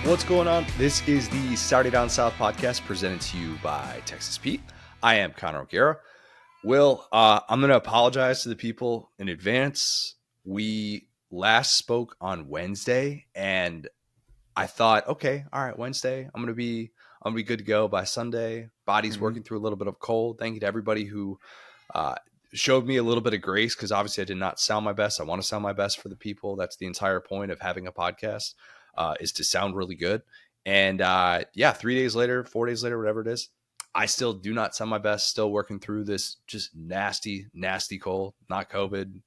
What's going on? This is the Saturday Down South podcast presented to you by Texas Pete. I am Connor O'Gara. Will, I'm going to apologize to the people in advance. We last spoke on Wednesday, and I thought, okay, all right, Wednesday, I'm gonna be good to go by Sunday. Body's working through a little bit of cold. Thank you to everybody who showed me a little bit of grace, because obviously I did not sound my best. I want to sound my best for the people. That's the entire point of having a podcast, is to sound really good. And 3 days later, 4 days later, whatever it is, I still do not sound my best. Still working through this just nasty, nasty cold, not COVID.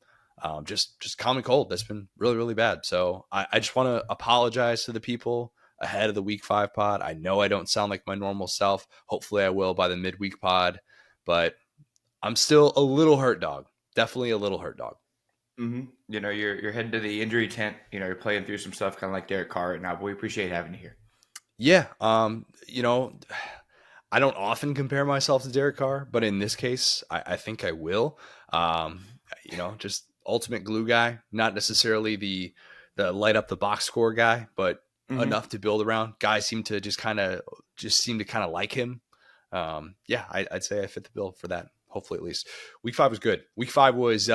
Just common cold that's been really, really bad. So I just want to apologize to the people ahead of the week 5 pod. I know I don't sound like my normal self. Hopefully I will by the midweek pod, but I'm still a little hurt dog. Definitely a little hurt dog. Mm-hmm. You know, you're heading to the injury tent. You know, you're playing through some stuff, kind of like Derek Carr right now. But we appreciate having you here. Yeah. I don't often compare myself to Derek Carr, but in this case, I think I will. Just ultimate glue guy, not necessarily the light up the box score guy, but enough to build around. Guys seem to just kind of like him. I'd say I fit the bill for that. Hopefully, at least week 5 was good. Week 5 was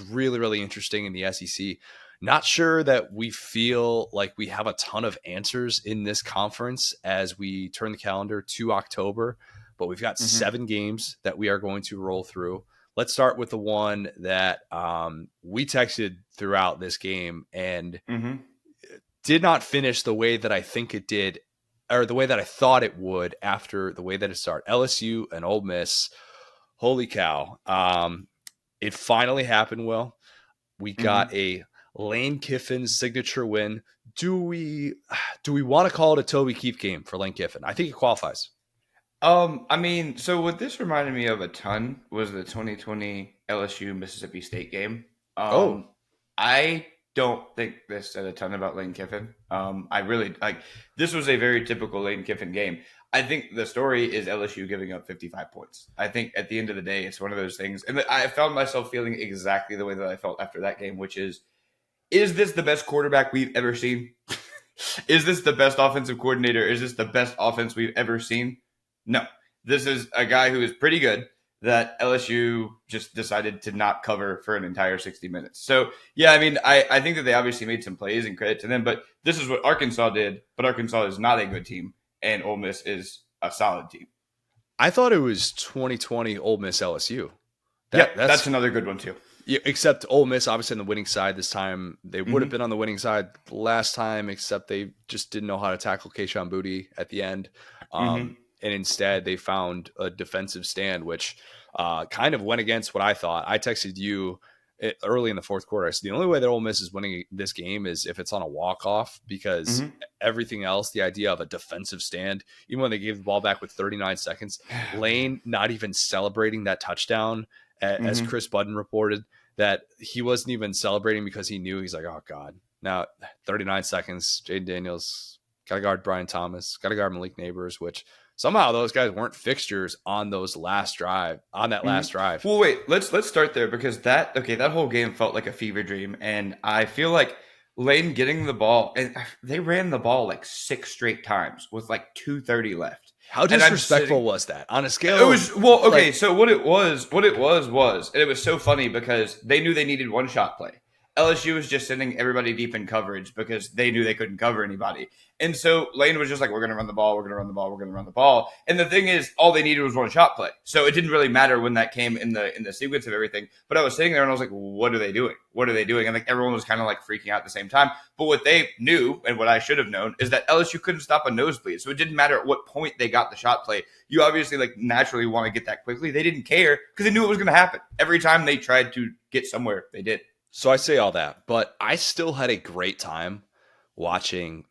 really, really interesting in the SEC. Not sure that we feel like we have a ton of answers in this conference as we turn the calendar to October, but we've got 7 games that we are going to roll through. Let's start with the one that we texted throughout this game and did not finish the way that I think it did, or the way that I thought it would after the way that it started. LSU and Ole Miss. Holy cow. It finally happened, Will. We got a Lane Kiffin signature win. Do we want to call it a Toby Keith game for Lane Kiffin? I think it qualifies. So what this reminded me of a ton was the 2020 LSU Mississippi State game. I don't think this said a ton about Lane Kiffin. I really this was a very typical Lane Kiffin game. I think the story is LSU giving up 55 points. I think at the end of the day, it's one of those things. And I found myself feeling exactly the way that I felt after that game, which is this the best quarterback we've ever seen? Is this the best offensive coordinator? Is this the best offense we've ever seen? No. This is a guy who is pretty good that LSU just decided to not cover for an entire 60 minutes. So, yeah, I mean, I think that they obviously made some plays and credit to them, but this is what Arkansas did. But Arkansas is not a good team, and Ole Miss is a solid team. I thought it was 2020 Ole Miss LSU. That's another good one, too. Yeah, except Ole Miss, obviously, on the winning side this time. They would have been on the winning side last time, except they just didn't know how to tackle Keyshawn Boutte at the end. And instead, they found a defensive stand, which kind of went against what I thought. I texted you early in the fourth quarter. I said, the only way that Ole Miss is winning this game is if it's on a walk-off, because everything else, the idea of a defensive stand, even when they gave the ball back with 39 seconds, Lane not even celebrating that touchdown, as Chris Budden reported, that he wasn't even celebrating because he knew, he's like, oh, God. Now, 39 seconds, Jaden Daniels, got to guard Brian Thomas, got to guard Malik Neighbors, which somehow those guys weren't fixtures on that last drive. Well, wait, let's start there, because that whole game felt like a fever dream. And I feel like Lane getting the ball, and they ran the ball like 6 straight times with like 2:30 left. How disrespectful was that on a scale? It was, well, okay. So what it was, and it was so funny because they knew they needed one shot play. LSU was just sending everybody deep in coverage because they knew they couldn't cover anybody. And so Lane was just like, we're going to run the ball, we're going to run the ball, we're going to run the ball. And the thing is, all they needed was one shot play. So it didn't really matter when that came in the sequence of everything. But I was sitting there and I was like, what are they doing? What are they doing? And like everyone was kind of like freaking out at the same time. But what they knew, and what I should have known, is that LSU couldn't stop a nosebleed. So it didn't matter at what point they got the shot play. You obviously like naturally want to get that quickly. They didn't care because they knew it was going to happen. Every time they tried to get somewhere, they did. So I say all that, but I still had a great time watching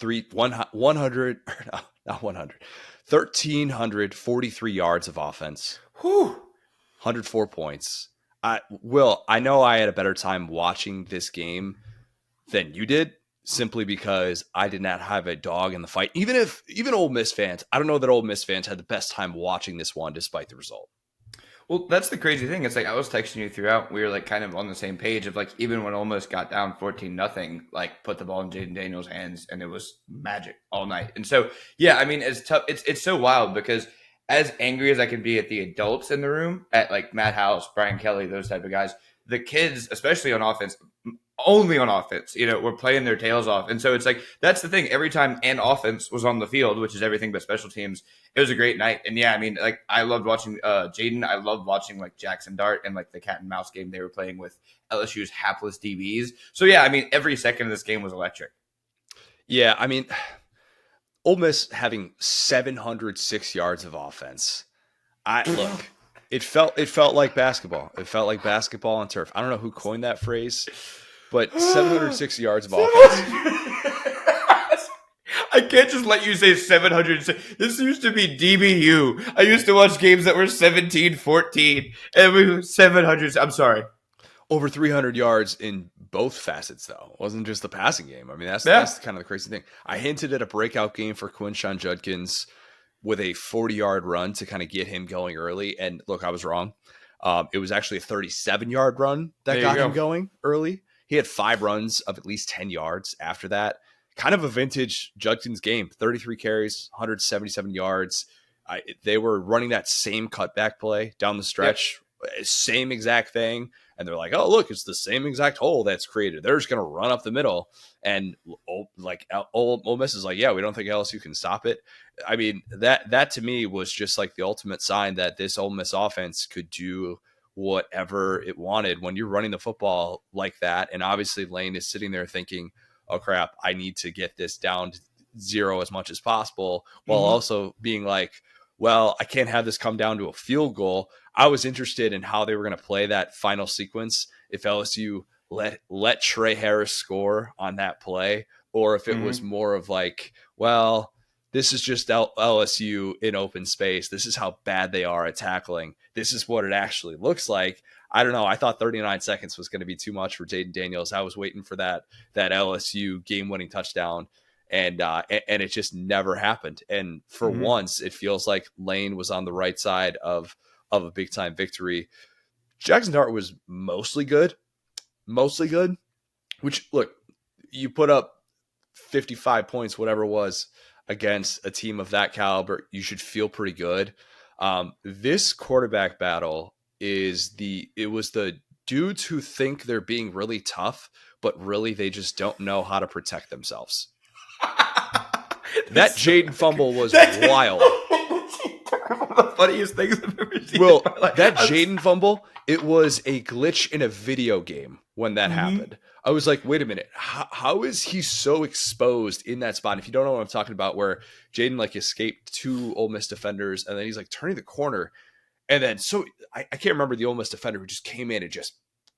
1,343 yards of offense. 104 points. I know I had a better time watching this game than you did, simply because I did not have a dog in the fight. Even Ole Miss fans, I don't know that Ole Miss fans had the best time watching this one despite the result. Well, that's the crazy thing. It's like I was texting you throughout. We were like kind of on the same page of like even when almost got down 14-0, like put the ball in Jaden Daniels' hands and it was magic all night. And so yeah, I mean it's tough. It's so wild because as angry as I can be at the adults in the room, at like Matt House, Brian Kelly, those type of guys, the kids, especially on offense, only on offense, were playing their tails off. And so it's like that's the thing. Every time an offense was on the field, which is everything but special teams, it was a great night. And yeah, I mean, like I loved watching Jaden. I loved watching like Jackson Dart and like the cat and mouse game they were playing with LSU's hapless DBs. So yeah, I mean, every second of this game was electric. Yeah, I mean, Ole Miss having 706 yards of offense. Look, it felt like basketball. It felt like basketball on turf. I don't know who coined that phrase, but 706 yards of offense. I can't just let you say 700. This used to be DBU. I used to watch games that were 17-14, and we were 700. I'm sorry. Over 300 yards in both facets, though. It wasn't just the passing game. I mean, that's kind of the crazy thing. I hinted at a breakout game for Quinshawn Judkins with a 40-yard run to kind of get him going early. And look, I was wrong. It was actually a 37-yard run that got him going early. He had 5 runs of at least 10 yards after that. Kind of a vintage Judkins game, 33 carries, 177 yards. They were running that same cutback play down the stretch, same exact thing. And they're like, oh, look, it's the same exact hole that's created. They're just going to run up the middle. And Ole Miss is like, yeah, we don't think LSU can stop it. I mean, that to me was just like the ultimate sign that this Ole Miss offense could do whatever it wanted when you're running the football like that. And obviously Lane is sitting there thinking, oh crap, I need to get this down to 0 as much as possible, while also being like, well, I can't have this come down to a field goal. I was interested in how they were going to play that final sequence. If LSU let Trey Harris score on that play, or if it was more of like, well, this is just LSU in open space. This is how bad they are at tackling. This is what it actually looks like. I don't know. I thought 39 seconds was going to be too much for Jaden Daniels. I was waiting for that LSU game-winning touchdown, and it just never happened. And for once, it feels like Lane was on the right side of a big-time victory. Jackson Dart was mostly good, which, look, you put up 55 points, whatever it was, against a team of that caliber, you should feel pretty good. This quarterback battle it was the dudes who think they're being really tough, but really they just don't know how to protect themselves. That Jaden fumble was wild. The funniest things I've ever seen. Well, that Jaden fumble, it was a glitch in a video game when that happened. I was like, wait a minute, how is he so exposed in that spot? If you don't know what I'm talking about, where Jaden like escaped 2 Ole Miss defenders, and then he's like turning the corner. And then, so I can't remember the Ole Miss defender who just came in and just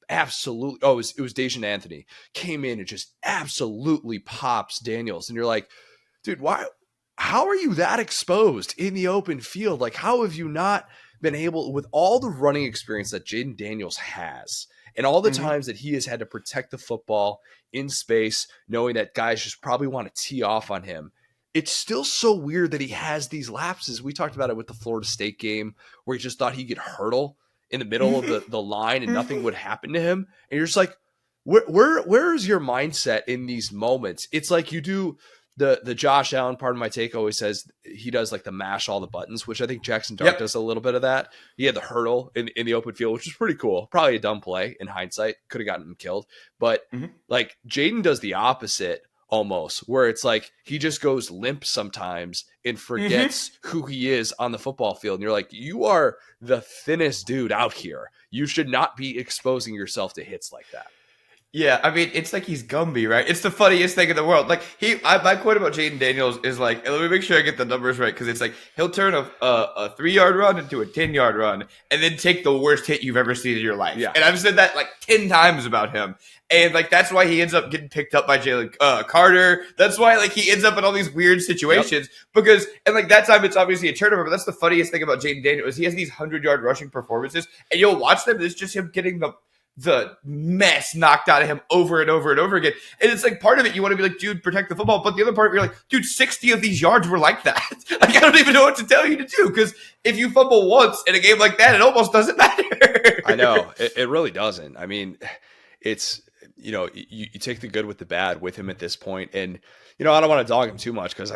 absolutely, it was Dejan Anthony, came in and just absolutely pops Daniels. And you're like, dude, how are you that exposed in the open field? Like, how have you not been able, with all the running experience that Jaden Daniels has, and all the times that he has had to protect the football in space, knowing that guys just probably want to tee off on him, it's still so weird that he has these lapses. We talked about it with the Florida State game where he just thought he could hurdle in the middle of the line and nothing would happen to him. And you're just like, where is your mindset in these moments? It's like you do the Josh Allen, pardon my take, always says he does like the mash all the buttons, which I think Jackson Dart does a little bit of that. He had the hurdle in the open field, which was pretty cool. Probably a dumb play in hindsight. Could have gotten him killed. But like Jaden does the opposite almost, where it's like he just goes limp sometimes and forgets who he is on the football field. And you're like, you are the thinnest dude out here. You should not be exposing yourself to hits like that. Yeah, I mean, it's like he's Gumby, right? It's the funniest thing in the world. Like my quote about Jaden Daniels is like, and let me make sure I get the numbers right, because it's like he'll turn a 3-yard run into a 10-yard run, and then take the worst hit you've ever seen in your life. Yeah. And I've said that like 10 times about him, and like that's why he ends up getting picked up by Jalen Carter. That's why like he ends up in all these weird situations because, and like that time it's obviously a turnover. But that's the funniest thing about Jaden Daniels is he has these 100-yard rushing performances, and you'll watch them. It's just him getting the the mess knocked out of him over and over and over again. And it's like part of it, you want to be like, dude, protect the football. But the other part, you're like, dude, 60 of these yards were like that. Like, I don't even know what to tell you to do, because if you fumble once in a game like that, it almost doesn't matter. I know. It really doesn't. I mean, it's, you take the good with the bad with him at this point. And, I don't want to dog him too much, because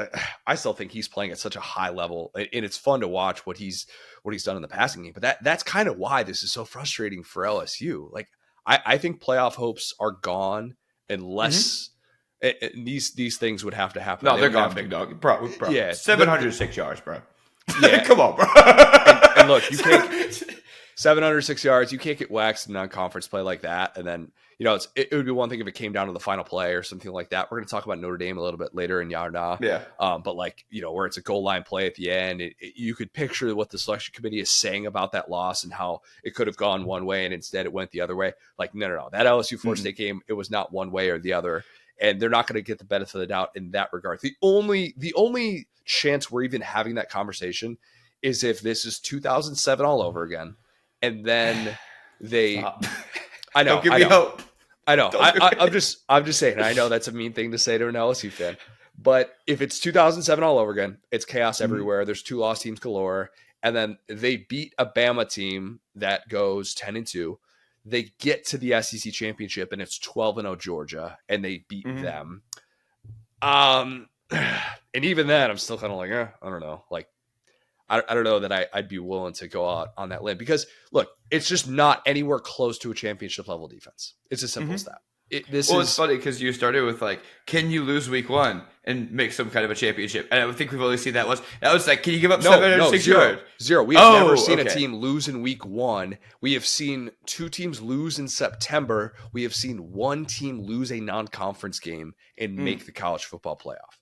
I still think he's playing at such a high level, and it's fun to watch what he's done in the passing game. But that's kind of why this is so frustrating for LSU. Like, I think playoff hopes are gone unless these things would have to happen. No, they're gone, big dog. Bro. Yeah. 706 yards, bro. Yeah. Come on, bro. And look, you can't 706 yards. You can't get waxed in non-conference play like that. And then, it would be one thing if it came down to the final play or something like that. We're going to talk about Notre Dame a little bit later in Yarda. Yeah. But where it's a goal line play at the end, you could picture what the selection committee is saying about that loss and how it could have gone one way and instead it went the other way. Like, no. That LSU Florida State game, it was not one way or the other. And they're not going to get the benefit of the doubt in that regard. The only chance we're even having that conversation is if this is 2007 all over again. And then Stop. I know. Don't give me hope. I know. I'm just saying. I know that's a mean thing to say to an LSU fan, but if it's 2007 all over again, it's chaos everywhere. There's 2 lost teams galore, and then they beat a Bama team that goes 10-2. They get to the SEC championship, and it's 12-0 Georgia, and they beat them. And even then, I'm still kind of like, I don't know. Like, I don't know that I'd be willing to go out on that limb, because look, it's just not anywhere close to a championship level defense. It's as simple as that. It's funny because you started with like, can you lose week 1 and make some kind of a championship? And I think we've only seen that was like, can you give up 706 yards? Zero. We have never seen a team lose in week 1. We have seen 2 teams lose in September. We have seen 1 team lose a non-conference game and make the college football playoff.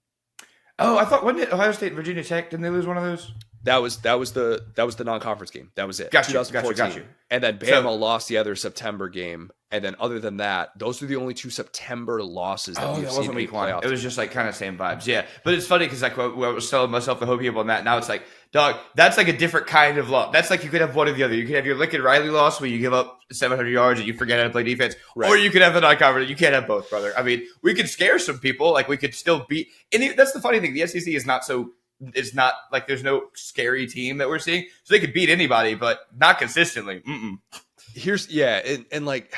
Oh, I thought, wasn't it Ohio State and Virginia Tech? Didn't they lose one of those? That was the non-conference game. That was it. Got 2014. you. And then Bama lost the other September game. And then other than that, those are the only 2 September losses that we've seen in week playoffs. 1. It was just like kind of same vibes. Yeah. But it's funny because like I was telling myself the Hokie up on that. Now it's like, dog, that's like a different kind of loss. That's like you could have one or the other. You could have your Lincoln Riley loss where you give up 700 yards and you forget how to play defense. Right. Or you could have the non-conference. You can't have both, brother. I mean, we could scare some people. Like we could still beat. And that's the funny thing. The SEC is not so. It's not like there's no scary team that we're seeing. So they could beat anybody, but not consistently. And like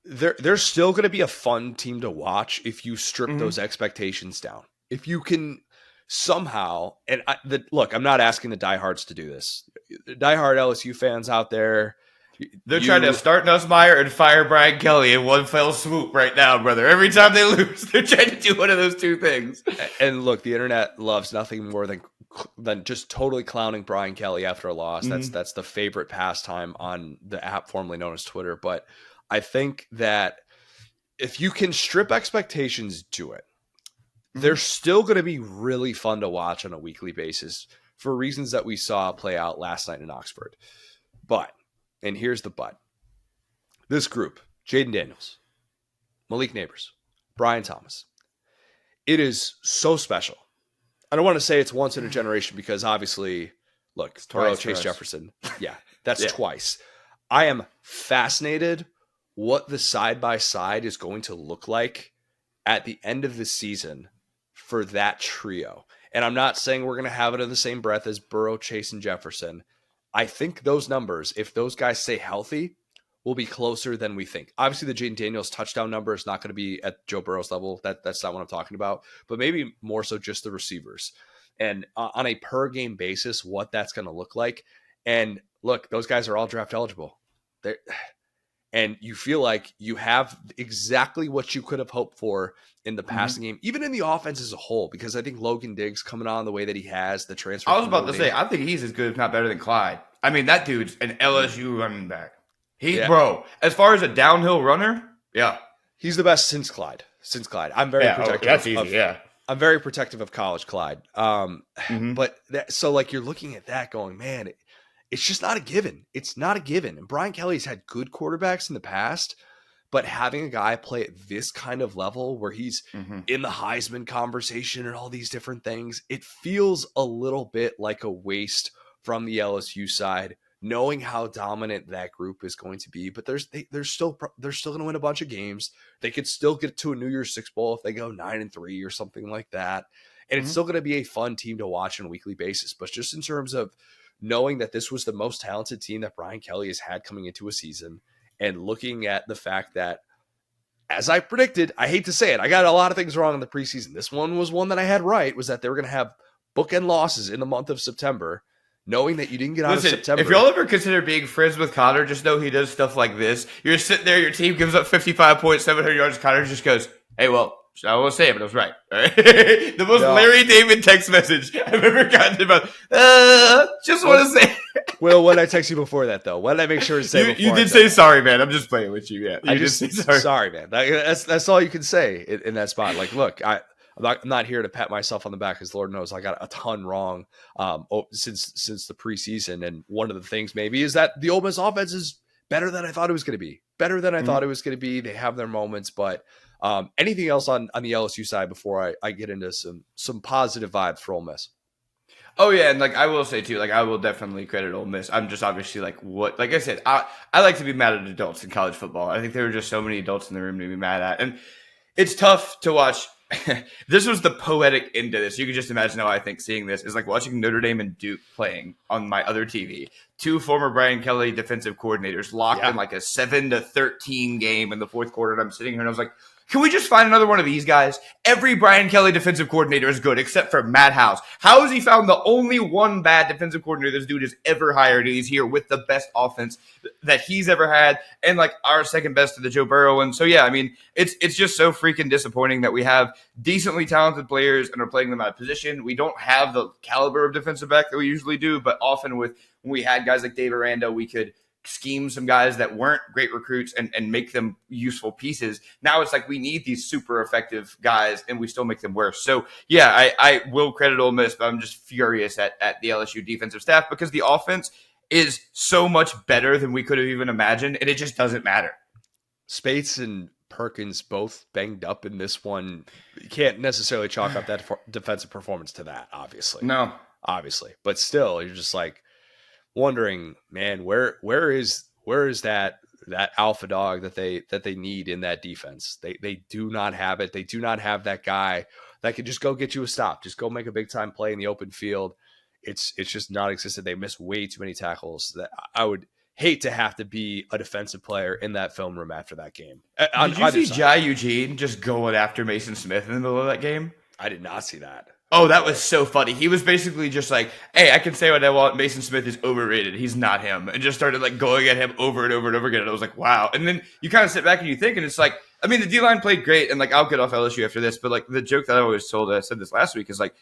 they're still going to be a fun team to watch if you strip those expectations down. If you can somehow, and look, I'm not asking the diehards to do this. Diehard LSU fans out there, they're trying to start Nussmeier and fire Brian Kelly in one fell swoop right now, brother. Every time they lose, they're trying to do one of those 2 things. And look, the internet loves nothing more than just totally clowning Brian Kelly after a loss. That's the favorite pastime on the app formerly known as Twitter. But I think that if you can strip expectations to it, they're still going to be really fun to watch on a weekly basis for reasons that we saw play out last night in Oxford. But, and here's the but, this group, Jaden Daniels, Malik Neighbors, Brian Thomas, it is so special. I don't want to say it's once in a generation because obviously, look, Burrow, Chase Jefferson. Yeah, that's twice. I am fascinated what the side-by-side is going to look like at the end of the season for that trio. And I'm not saying we're going to have it in the same breath as Burrow, Chase, and Jefferson. I think those numbers, if those guys stay healthy, will be closer than we think. Obviously, the Jaden Daniels touchdown number is not going to be at Joe Burrow's level. That's not what I'm talking about. But maybe more so just the receivers. And on a per-game basis, what that's going to look like. And look, those guys are all draft eligible. And you feel like you have exactly what you could have hoped for in the passing game, even in the offense as a whole, because I think Logan Diggs coming on the way that he has, the transfer. I was about to say, I think he's as good, if not better, than Clyde. I mean, that dude's an LSU running back. Bro, as far as a downhill runner, he's the best since Clyde. I'm very protective. That's easy, I'm very protective of college Clyde. But so like you're looking at that going, man, it's just not a given. It's not a given. And Brian Kelly's had good quarterbacks in the past, but having a guy play at this kind of level where he's in the Heisman conversation and all these different things, it feels a little bit like a waste from the LSU side knowing how dominant that group is going to be. But they're still going to win a bunch of games. They could still get to a New Year's Six Bowl if they go 9-3 or something like that. And it's still going to be a fun team to watch on a weekly basis. But just in terms of knowing that this was the most talented team that Brian Kelly has had coming into a season, and looking at the fact that, as I predicted, I hate to say it, I got a lot of things wrong in the preseason. This one was one that I had right, was that they were going to have bookend losses in the month of September, knowing that you didn't get out of September. If y'all ever consider being friends with Connor, just know he does stuff like this. You're sitting there, your team gives up 55 points, 700 yards. Connor just goes, hey, well, I won't say it, but I was right. All right? The most Larry David text message I've ever gotten about, just want to say. Will, what did I text you before that, though? What did I make sure to say before? You did say sorry, man. I'm just playing with you. Yeah, I just say sorry, man. That's all you can say in that spot. Like, look, I'm not here to pat myself on the back, because Lord knows I got a ton wrong since the preseason. And one of the things maybe is that the Ole Miss offense is better than I thought it was going to be. Thought it was going to be. They have their moments, but anything else on the LSU side before I get into some positive vibes for Ole Miss? Oh yeah, and like I will say too, like I will definitely credit Ole Miss. I'm just obviously like I said, I like to be mad at adults in college football. I think there were just so many adults in the room to be mad at, and it's tough to watch. This was the poetic end to this. You can just imagine how I think seeing this is like watching Notre Dame and Duke playing on my other TV. Two former Brian Kelly defensive coordinators locked in like a 7-13 game in the fourth quarter, and I'm sitting here and I was like, can we just find another one of these guys? Every Brian Kelly defensive coordinator is good except for Matt House. How has he found the only one bad defensive coordinator this dude has ever hired? And he's here with the best offense that he's ever had, and like our second best to the Joe Burrow one. So yeah, I mean, it's just so freaking disappointing that we have decently talented players and are playing them out of position. We don't have the caliber of defensive back that we usually do, but often when we had guys like Dave Aranda, we could scheme some guys that weren't great recruits and make them useful pieces. Now it's like we need these super effective guys and we still make them worse. So yeah, I will credit Ole Miss, but I'm just furious at the LSU defensive staff, because the offense is so much better than we could have even imagined, and it just doesn't matter. Spates and Perkins both banged up in this one. You can't necessarily chalk up that defensive performance to that, obviously. No. Obviously. But still, you're just like wondering, man, where is that alpha dog that they need in that defense? They do not have it. They do not have that guy that could just go get you a stop, just go make a big time play in the open field. It's just not existent. They miss way too many tackles. That I would hate to have to be a defensive player in that film room after that game. Did you see Jai Eugene just going after Mason Smith in the middle of that game? I did not see that. Oh, that was so funny. He was basically just like, hey, I can say what I want. Mason Smith is overrated. He's not him. And just started like going at him over and over and over again. And I was like, wow. And then you kind of sit back and you think, and it's like, I mean, the D-line played great. And like, I'll get off LSU after this. But like the joke that I always told, I said this last week, is like,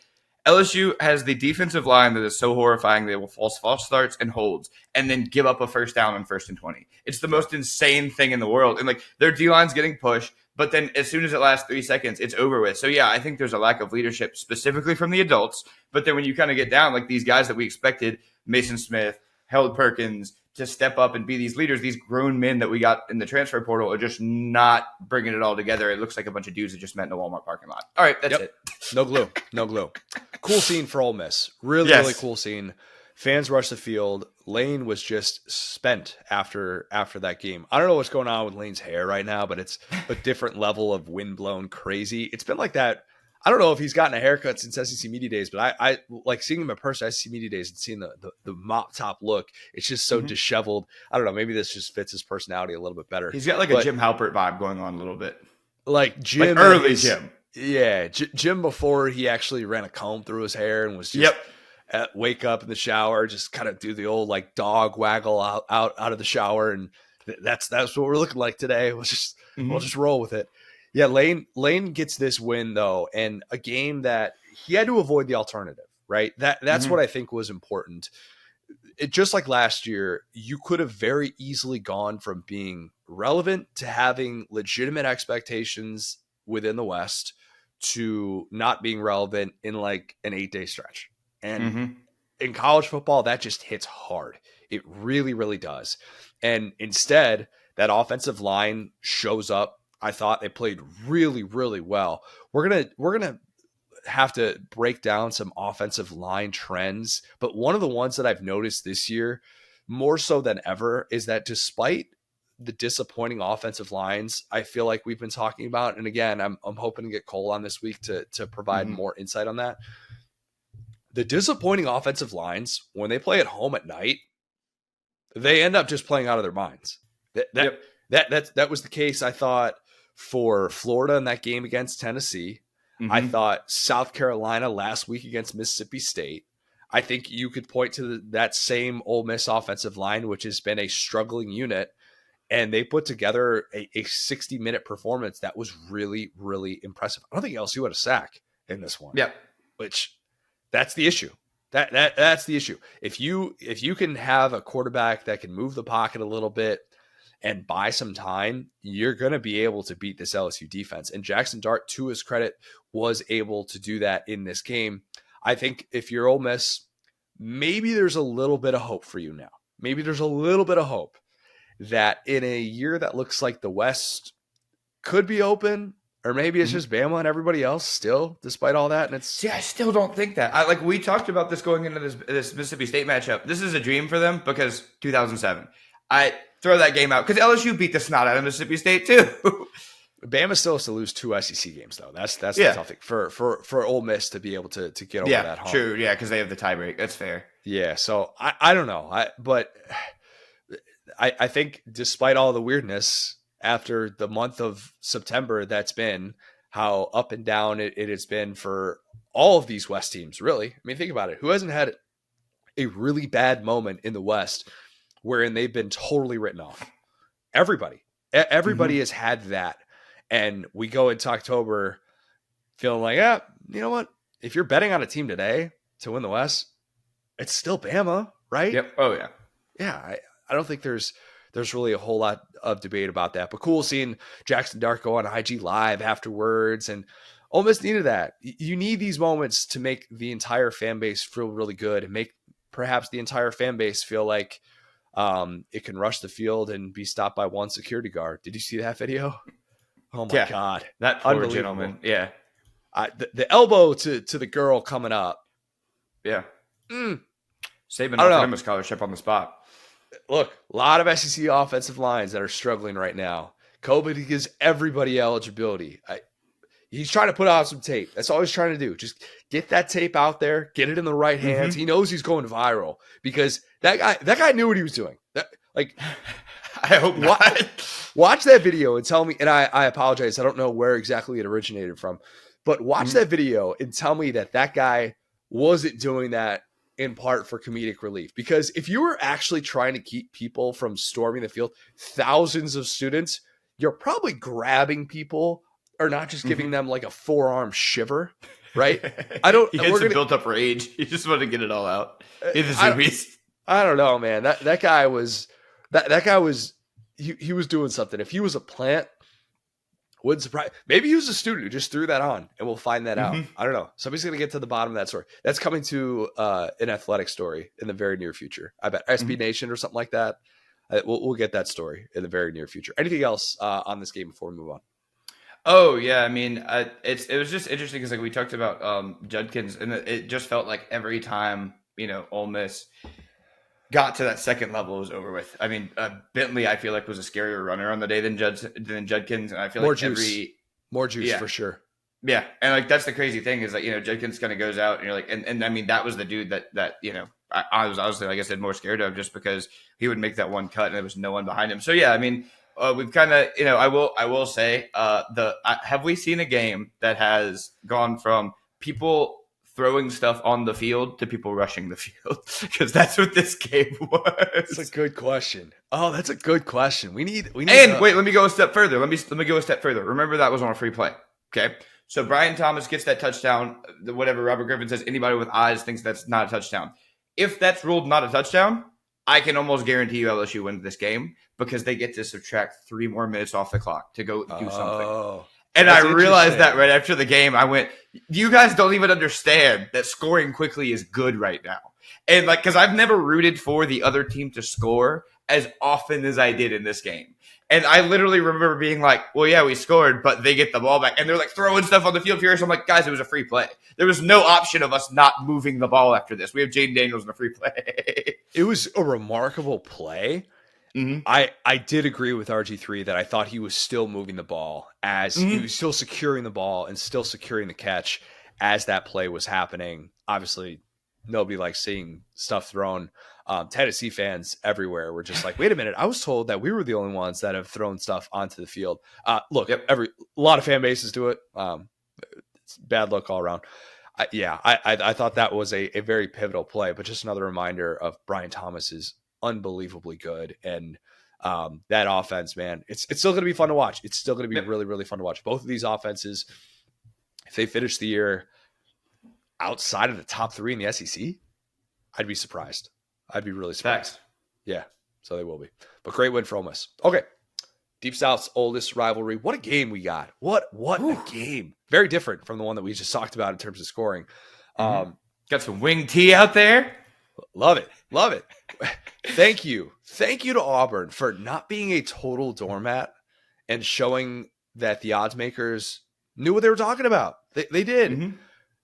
LSU has the defensive line that is so horrifying. They will false starts and holds and then give up a first down on 1st and 20. It's the most insane thing in the world. And like their D-line's getting pushed, but then as soon as it lasts 3 seconds, it's over with. So yeah, I think there's a lack of leadership specifically from the adults. But then when you kind of get down, like these guys that we expected, Mason Smith, Harold Perkins, to step up and be these leaders, these grown men that we got in the transfer portal are just not bringing it all together. It looks like a bunch of dudes that just met in a Walmart parking lot. All right, that's it. No glue. Cool scene for Ole Miss. Really cool scene. Fans rushed the field. Lane was just spent after that game. I don't know what's going on with Lane's hair right now, but it's a different level of windblown crazy. It's been like that. I don't know if he's gotten a haircut since SEC Media Days, but I like seeing him in person at SEC Media Days and seeing the mop top look. It's just so disheveled. I don't know. Maybe this just fits his personality a little bit better. He's got like a Jim Halpert vibe going on a little bit. Like Jim. Like early Jim. Yeah. Jim before he actually ran a comb through his hair and was just wake up in the shower, just kind of do the old like dog waggle out of the shower. And that's what we're looking like today. We'll just roll with it. Yeah, Lane gets this win though, and a game that he had to avoid the alternative, right? That's what I think was important. It just like last year, you could have very easily gone from being relevant to having legitimate expectations within the West to not being relevant in like an 8-day stretch. And in college football, that just hits hard. It really, really does. And instead, that offensive line shows up. I thought they played really, really well. We're gonna have to break down some offensive line trends, but one of the ones that I've noticed this year, more so than ever is that despite the disappointing offensive lines I feel like we've been talking about, and again, I'm hoping to get Cole on this week to provide more insight on that. The disappointing offensive lines, when they play at home at night, they end up just playing out of their minds. That was the case, I thought, for Florida in that game against Tennessee. I thought South Carolina last week against Mississippi State. I think you could point to that same Ole Miss offensive line, which has been a struggling unit, and they put together a 60-minute performance that was really, really impressive. I don't think LSU had a sack in this one. Yeah, which that's the issue. That's the issue. If you can have a quarterback that can move the pocket a little bit and buy some time, you're going to be able to beat this LSU defense. And Jackson Dart, to his credit, was able to do that in this game. I think if you're Ole Miss, maybe there's a little bit of hope for you now. Maybe there's a little bit of hope that in a year that looks like the West could be open, or maybe it's just Bama and everybody else still, despite all that. And I still don't think that. We talked about this going into this Mississippi State matchup. This is a dream for them because 2007. I throw that game out because LSU beat the snot out of Mississippi State too. Bama still has to lose 2 SEC games though. That's the tough thing for Ole Miss to be able to get over that hump. True. Yeah, because they have the tiebreak. That's fair. Yeah. So I don't know. But I think despite all the weirdness after the month of September, that's been how up and down it has been for all of these West teams, really. I mean, think about it. Who hasn't had a really bad moment in the West wherein they've been totally written off? Everybody has had that. And we go into October feeling like, you know what? If you're betting on a team today to win the West, it's still Bama, right? Yep. Oh, yeah. Yeah. I don't think there's really a whole lot of debate about that. But cool seeing Jackson Dart go on IG Live afterwards. And Ole Miss needed that. You need these moments to make the entire fan base feel really good and make perhaps the entire fan base feel like it can rush the field and be stopped by one security guard. Did you see that video? Oh, my God. That poor gentleman. Yeah. The elbow to the girl coming up. Yeah. Saving up him a scholarship on the spot. Look, a lot of SEC offensive lines that are struggling right now. Kobe gives everybody eligibility. He's trying to put out some tape. That's all he's trying to do. Just get that tape out there, get it in the right hands. He knows he's going viral because that guy knew what he was doing. I hope not. Watch that video and tell me, and I apologize, I don't know where exactly it originated from, but watch that video and tell me that guy wasn't doing that in part for comedic relief. Because if you were actually trying to keep people from storming the field, thousands of students, you're probably grabbing people or not just giving them like a forearm shiver, right? He had some built up rage. He just wanted to get it all out. I don't know, man. That guy was he was doing something. If he was a plant, wouldn't surprise. Maybe he was a student who just threw that on, and we'll find that out. I don't know. Somebody's gonna get to the bottom of that story. That's coming to an athletic story in the very near future. I bet SB Nation or something like that. We'll get that story in the very near future. Anything else on this game before we move on? Oh yeah, I mean, it was just interesting because we talked about Judkins, and it just felt like every time Ole Miss got to that second level, it was over with. I mean, Bentley, I feel like, was a scarier runner on the day than Judkins, and I feel more juice for sure. Yeah, and that's the crazy thing is that Judkins kind of goes out, and you're like, and I mean that was the dude that I was honestly, like I said, more scared of just because he would make that one cut and there was no one behind him. So yeah, I mean. We've kind of, I will say, have we seen a game that has gone from people throwing stuff on the field to people rushing the field? Because that's what this game was. That's a good question. Oh, that's a good question. We need. And wait, let me go a step further. Let me go a step further. Remember that was on a free play. Okay, so Brian Thomas gets that touchdown. Whatever Robert Griffin says, anybody with eyes thinks that's not a touchdown. If that's ruled not a touchdown, I can almost guarantee you LSU wins this game because they get to subtract 3 more minutes off the clock to go do something. And I realized that right after the game. I went, you guys don't even understand that scoring quickly is good right now. And because I've never rooted for the other team to score as often as I did in this game. And I literally remember being like, well, yeah, we scored, but they get the ball back. And they're like throwing stuff on the field furious. I'm like, guys, it was a free play. There was no option of us not moving the ball after this. We have Jaden Daniels in a free play. It was a remarkable play. Mm-hmm. I did agree with RG3 that I thought he was still moving the ball as he was still securing the ball and still securing the catch as that play was happening. Obviously, nobody likes seeing stuff thrown. Tennessee fans everywhere were just like, wait a minute, I was told that we were the only ones that have thrown stuff onto the field. Look, a lot of fan bases do it. It's bad luck all around. I thought that was a very pivotal play, but just another reminder of Brian Thomas is unbelievably good. And that offense, man, it's still going to be fun to watch. It's still going to be really, really fun to watch. Both of these offenses, if they finish the year outside of the top 3 in the SEC, I'd be surprised. I'd be really surprised. Facts. Yeah, so they will be. But great win for Ole Miss. Okay, Deep South's oldest rivalry. What a game we got. What a game. Very different from the one that we just talked about in terms of scoring. Got some wing tea out there. Love it. Love it. Thank you. Thank you to Auburn for not being a total doormat and showing that the odds makers knew what they were talking about. They did. Mm-hmm.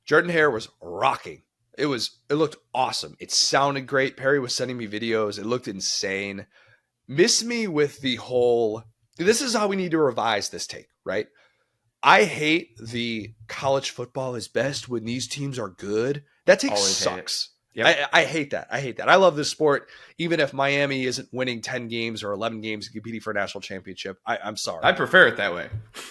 Jordan-Hare was rocking. It looked awesome. It sounded great. Perry was sending me videos. It looked insane. Miss me with the whole, this is how we need to revise this take, right? I hate the college football is best when these teams are good. That take Always sucks. Yep. I hate that. I hate that. I love this sport. Even if Miami isn't winning 10 games or 11 games and competing for a national championship, I'm sorry. I prefer it that way.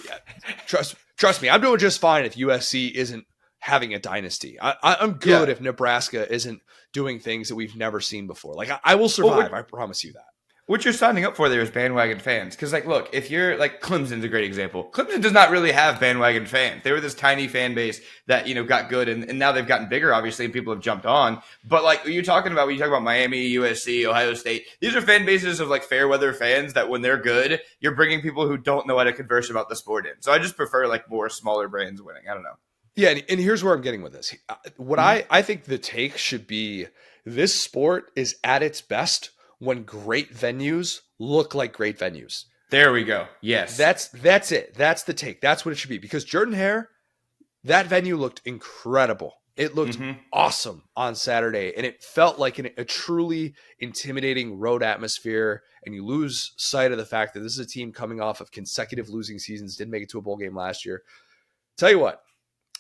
Yeah. Trust me. I'm doing just fine if USC isn't having a dynasty. I'm good if Nebraska isn't doing things that we've never seen before. Like I will survive. I promise you that. What you're signing up for there is bandwagon fans. Because, like, look, if you're, like, Clemson's a great example. Clemson does not really have bandwagon fans. They were this tiny fan base that, got good, and now they've gotten bigger, obviously, and people have jumped on. But, like, when you talk about Miami, USC, Ohio State, these are fan bases of, like, fair weather fans that when they're good, you're bringing people who don't know how to converse about the sport in. So I just prefer, like, more smaller brands winning. I don't know. Yeah, and here's where I'm getting with this. What I think the take should be, this sport is at its best when great venues look like great venues. There we go. Yes. That's it. That's the take. That's what it should be. Because Jordan-Hare, that venue looked incredible. It looked awesome on Saturday, and it felt like a truly intimidating road atmosphere, and you lose sight of the fact that this is a team coming off of consecutive losing seasons, didn't make it to a bowl game last year. Tell you what,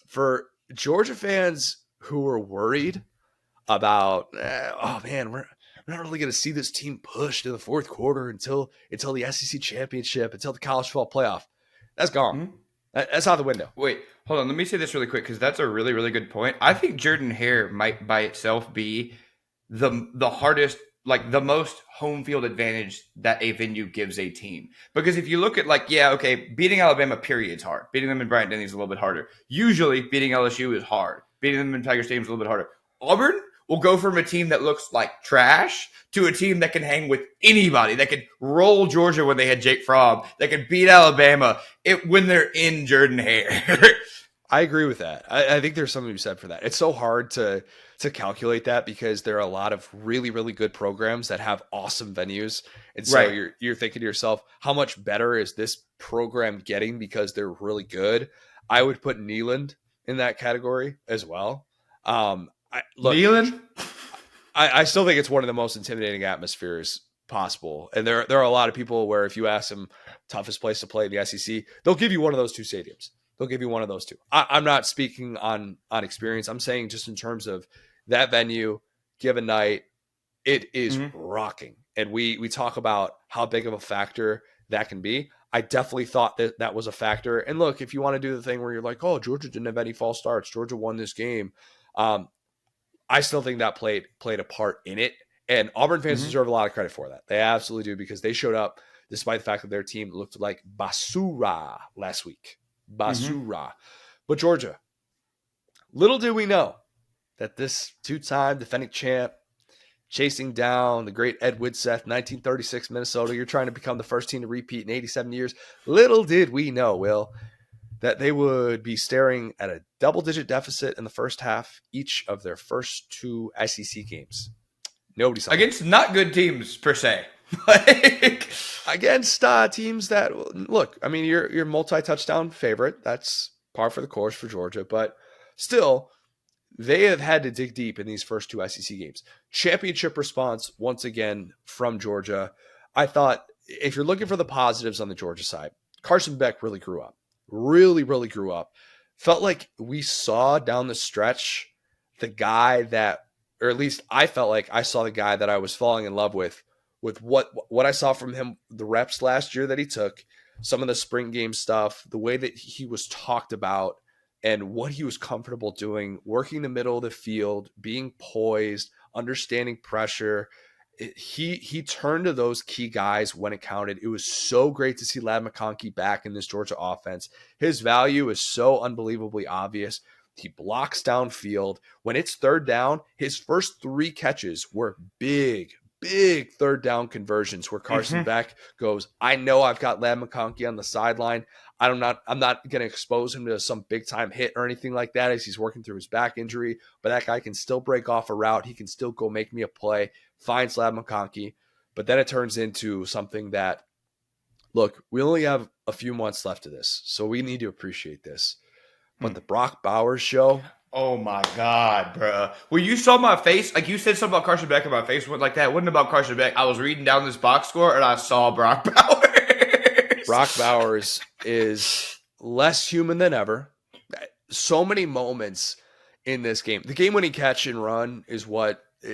for Georgia fans who were worried about, we're not really going to see this team pushed in the fourth quarter until the SEC championship, until the college football playoff. That's gone. That's out the window. Wait, hold on. Let me say this really quick because that's a really, really good point. I think Jordan-Hare might by itself be the hardest, like the most home field advantage that a venue gives a team. Because if you look at beating Alabama, period's hard. Beating them in Bryant-Denny is a little bit harder. Usually beating LSU is hard. Beating them in Tiger Stadium is a little bit harder. Auburn will go from a team that looks like trash to a team that can hang with anybody, that could roll Georgia when they had Jake Fromm, that could beat Alabama when they're in Jordan-Hare. I agree with that. I think there's something to be said for that. It's so hard to calculate that because there are a lot of really, really good programs that have awesome venues. And so you're thinking to yourself, how much better is this program getting because they're really good? I would put Neyland in that category as well. Neyland? I still think it's one of the most intimidating atmospheres possible. And there are a lot of people where if you ask them toughest place to play in the SEC, they'll give you one of those two stadiums. They'll give you one of those two. I'm not speaking on experience. I'm saying just in terms of that venue, given night, it is rocking. And we talk about how big of a factor that can be. I definitely thought that was a factor. And look, if you want to do the thing where you're like, oh, Georgia didn't have any false starts, Georgia won this game. I still think that played a part in it. And Auburn fans deserve a lot of credit for that. They absolutely do, because they showed up despite the fact that their team looked like basura last week. Basura. But Georgia, little did we know that this two-time defending champ, chasing down the great Ed Widseth, 1936 Minnesota, you're trying to become the first team to repeat in 87 years. Little did we know, Will, that they would be staring at a double-digit deficit in the first half each of their first two SEC games. Nobody saw against not good teams per se. Like, against teams that look. I mean, you're multi-touchdown favorite. That's par for the course for Georgia, but still, they have had to dig deep in these first two SEC games. Championship response once again from Georgia. I thought if you're looking for the positives on the Georgia side, Carson Beck really grew up. Really, really grew up. Felt like we saw down the stretch the guy that, or at least I felt like I saw the guy that I was falling in love with what I saw from him, the reps last year that he took, some of the spring game stuff, the way that he was talked about, and what he was comfortable doing, working the middle of the field, being poised, understanding pressure. He turned to those key guys when it counted. It was so great to see Ladd McConkey back in this Georgia offense. His value is so unbelievably obvious. He blocks downfield. When it's third down, his first 3 catches were big third down conversions where Carson Beck goes, I know I've got Ladd McConkey on the sideline. I'm not going to expose him to some big time hit or anything like that as he's working through his back injury, but that guy can still break off a route. He can still go make me a play, finds Ladd McConkey. But then it turns into something that, look, we only have a few months left of this, so we need to appreciate this. But the Brock Bowers show. Oh my God, bro. When you saw my face, like you said something about Carson Beck and my face went like that. It wasn't about Carson Beck. I was reading down this box score and I saw Brock Bowers. Brock Bowers is less human than ever. So many moments in this game. The game-winning catch and run is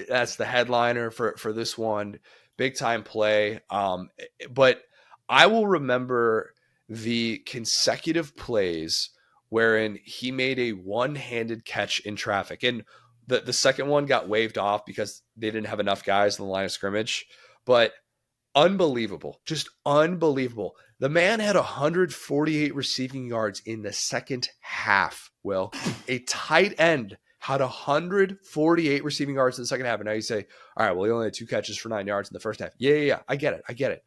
that's the headliner for this one. Big time play. But I will remember the consecutive plays wherein he made a one-handed catch in traffic. And the second one got waved off because they didn't have enough guys in the line of scrimmage. But unbelievable. Just unbelievable. The man had 148 receiving yards in the second half, Will. A tight end had 148 receiving yards in the second half. And now you say, all right, well, he only had 2 catches for 9 yards in the first half. Yeah. I get it.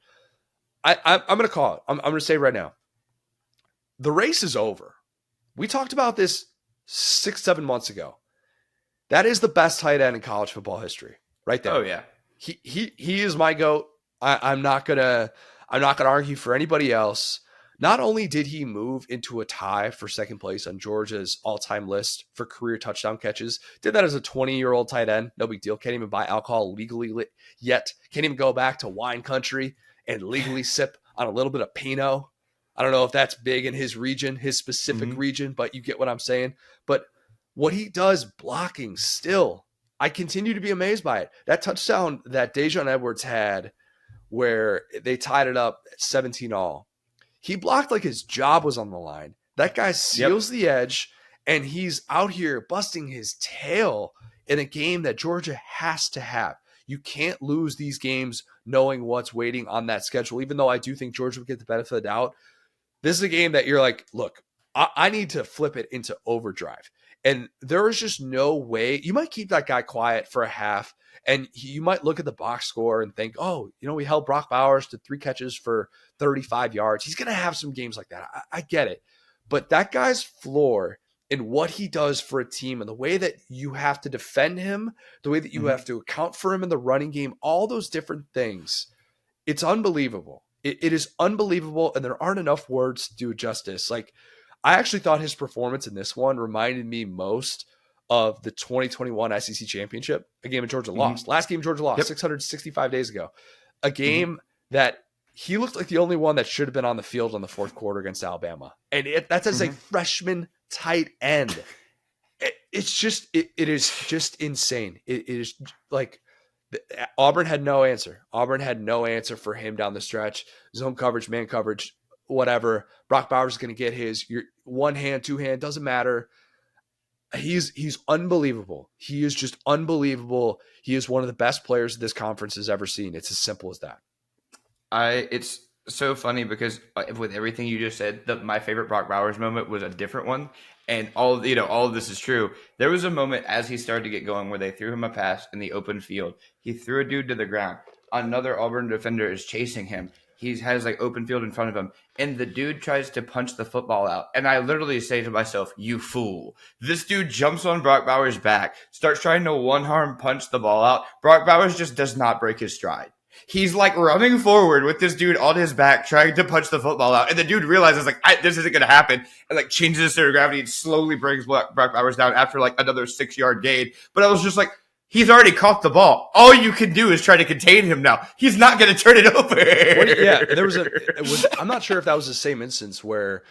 I'm going to call it. I'm going to say right now, the race is over. We talked about this 6-7 months ago. That is the best tight end in college football history, right there. Oh yeah, he is my GOAT. I'm not gonna argue for anybody else. Not only did he move into a tie for second place on Georgia's all-time list for career touchdown catches, did that as a 20-year-old tight end, no big deal. Can't even buy alcohol legally yet. Can't even go back to wine country and legally sip on a little bit of Pinot. I don't know if that's big in his region, his specific region, but you get what I'm saying. But what he does blocking still, I continue to be amazed by it. That touchdown that Dejon Edwards had where they tied it up 17-all, he blocked like his job was on the line. That guy seals the edge, and he's out here busting his tail in a game that Georgia has to have. You can't lose these games knowing what's waiting on that schedule, even though I do think Georgia would get the benefit of the doubt. This is a game that you're like, look, I need to flip it into overdrive. And there is just no way. You might keep that guy quiet for a half, and you might look at the box score and think, oh, we held Brock Bowers to 3 catches for 35 yards. He's going to have some games like that. I get it. But that guy's floor and what he does for a team and the way that you have to defend him, the way that you have to account for him in the running game, all those different things, it's unbelievable. It is unbelievable, and there aren't enough words to do it justice. Like, I actually thought his performance in this one reminded me most of the 2021 SEC Championship, a game that Georgia lost. Last game Georgia lost 665 days ago. A game that he looked like the only one that should have been on the field in the fourth quarter against Alabama. And that's as a freshman tight end. It is just insane. It is like Auburn had no answer. Auburn had no answer for him down the stretch. Zone coverage, man coverage, whatever. Brock Bowers is going to get his. Your one hand, two hand, doesn't matter. He's unbelievable. He is just unbelievable. He is one of the best players this conference has ever seen. It's as simple as that. It's so funny because with everything you just said, my favorite Brock Bowers moment was a different one. And all of this is true. There was a moment as he started to get going where they threw him a pass in the open field. He threw a dude to the ground. Another Auburn defender is chasing him. He has like open field in front of him. And the dude tries to punch the football out. And I literally say to myself, you fool. This dude jumps on Brock Bowers' back, starts trying to one-arm punch the ball out. Brock Bowers just does not break his stride. He's like running forward with this dude on his back, trying to punch the football out, and the dude realizes like this isn't going to happen, and like changes his center of gravity and slowly brings Brock Bowers down after like another 6-yard gain. But I was just like, he's already caught the ball. All you can do is try to contain him now. He's not going to turn it over. Yeah, I'm not sure if that was the same instance where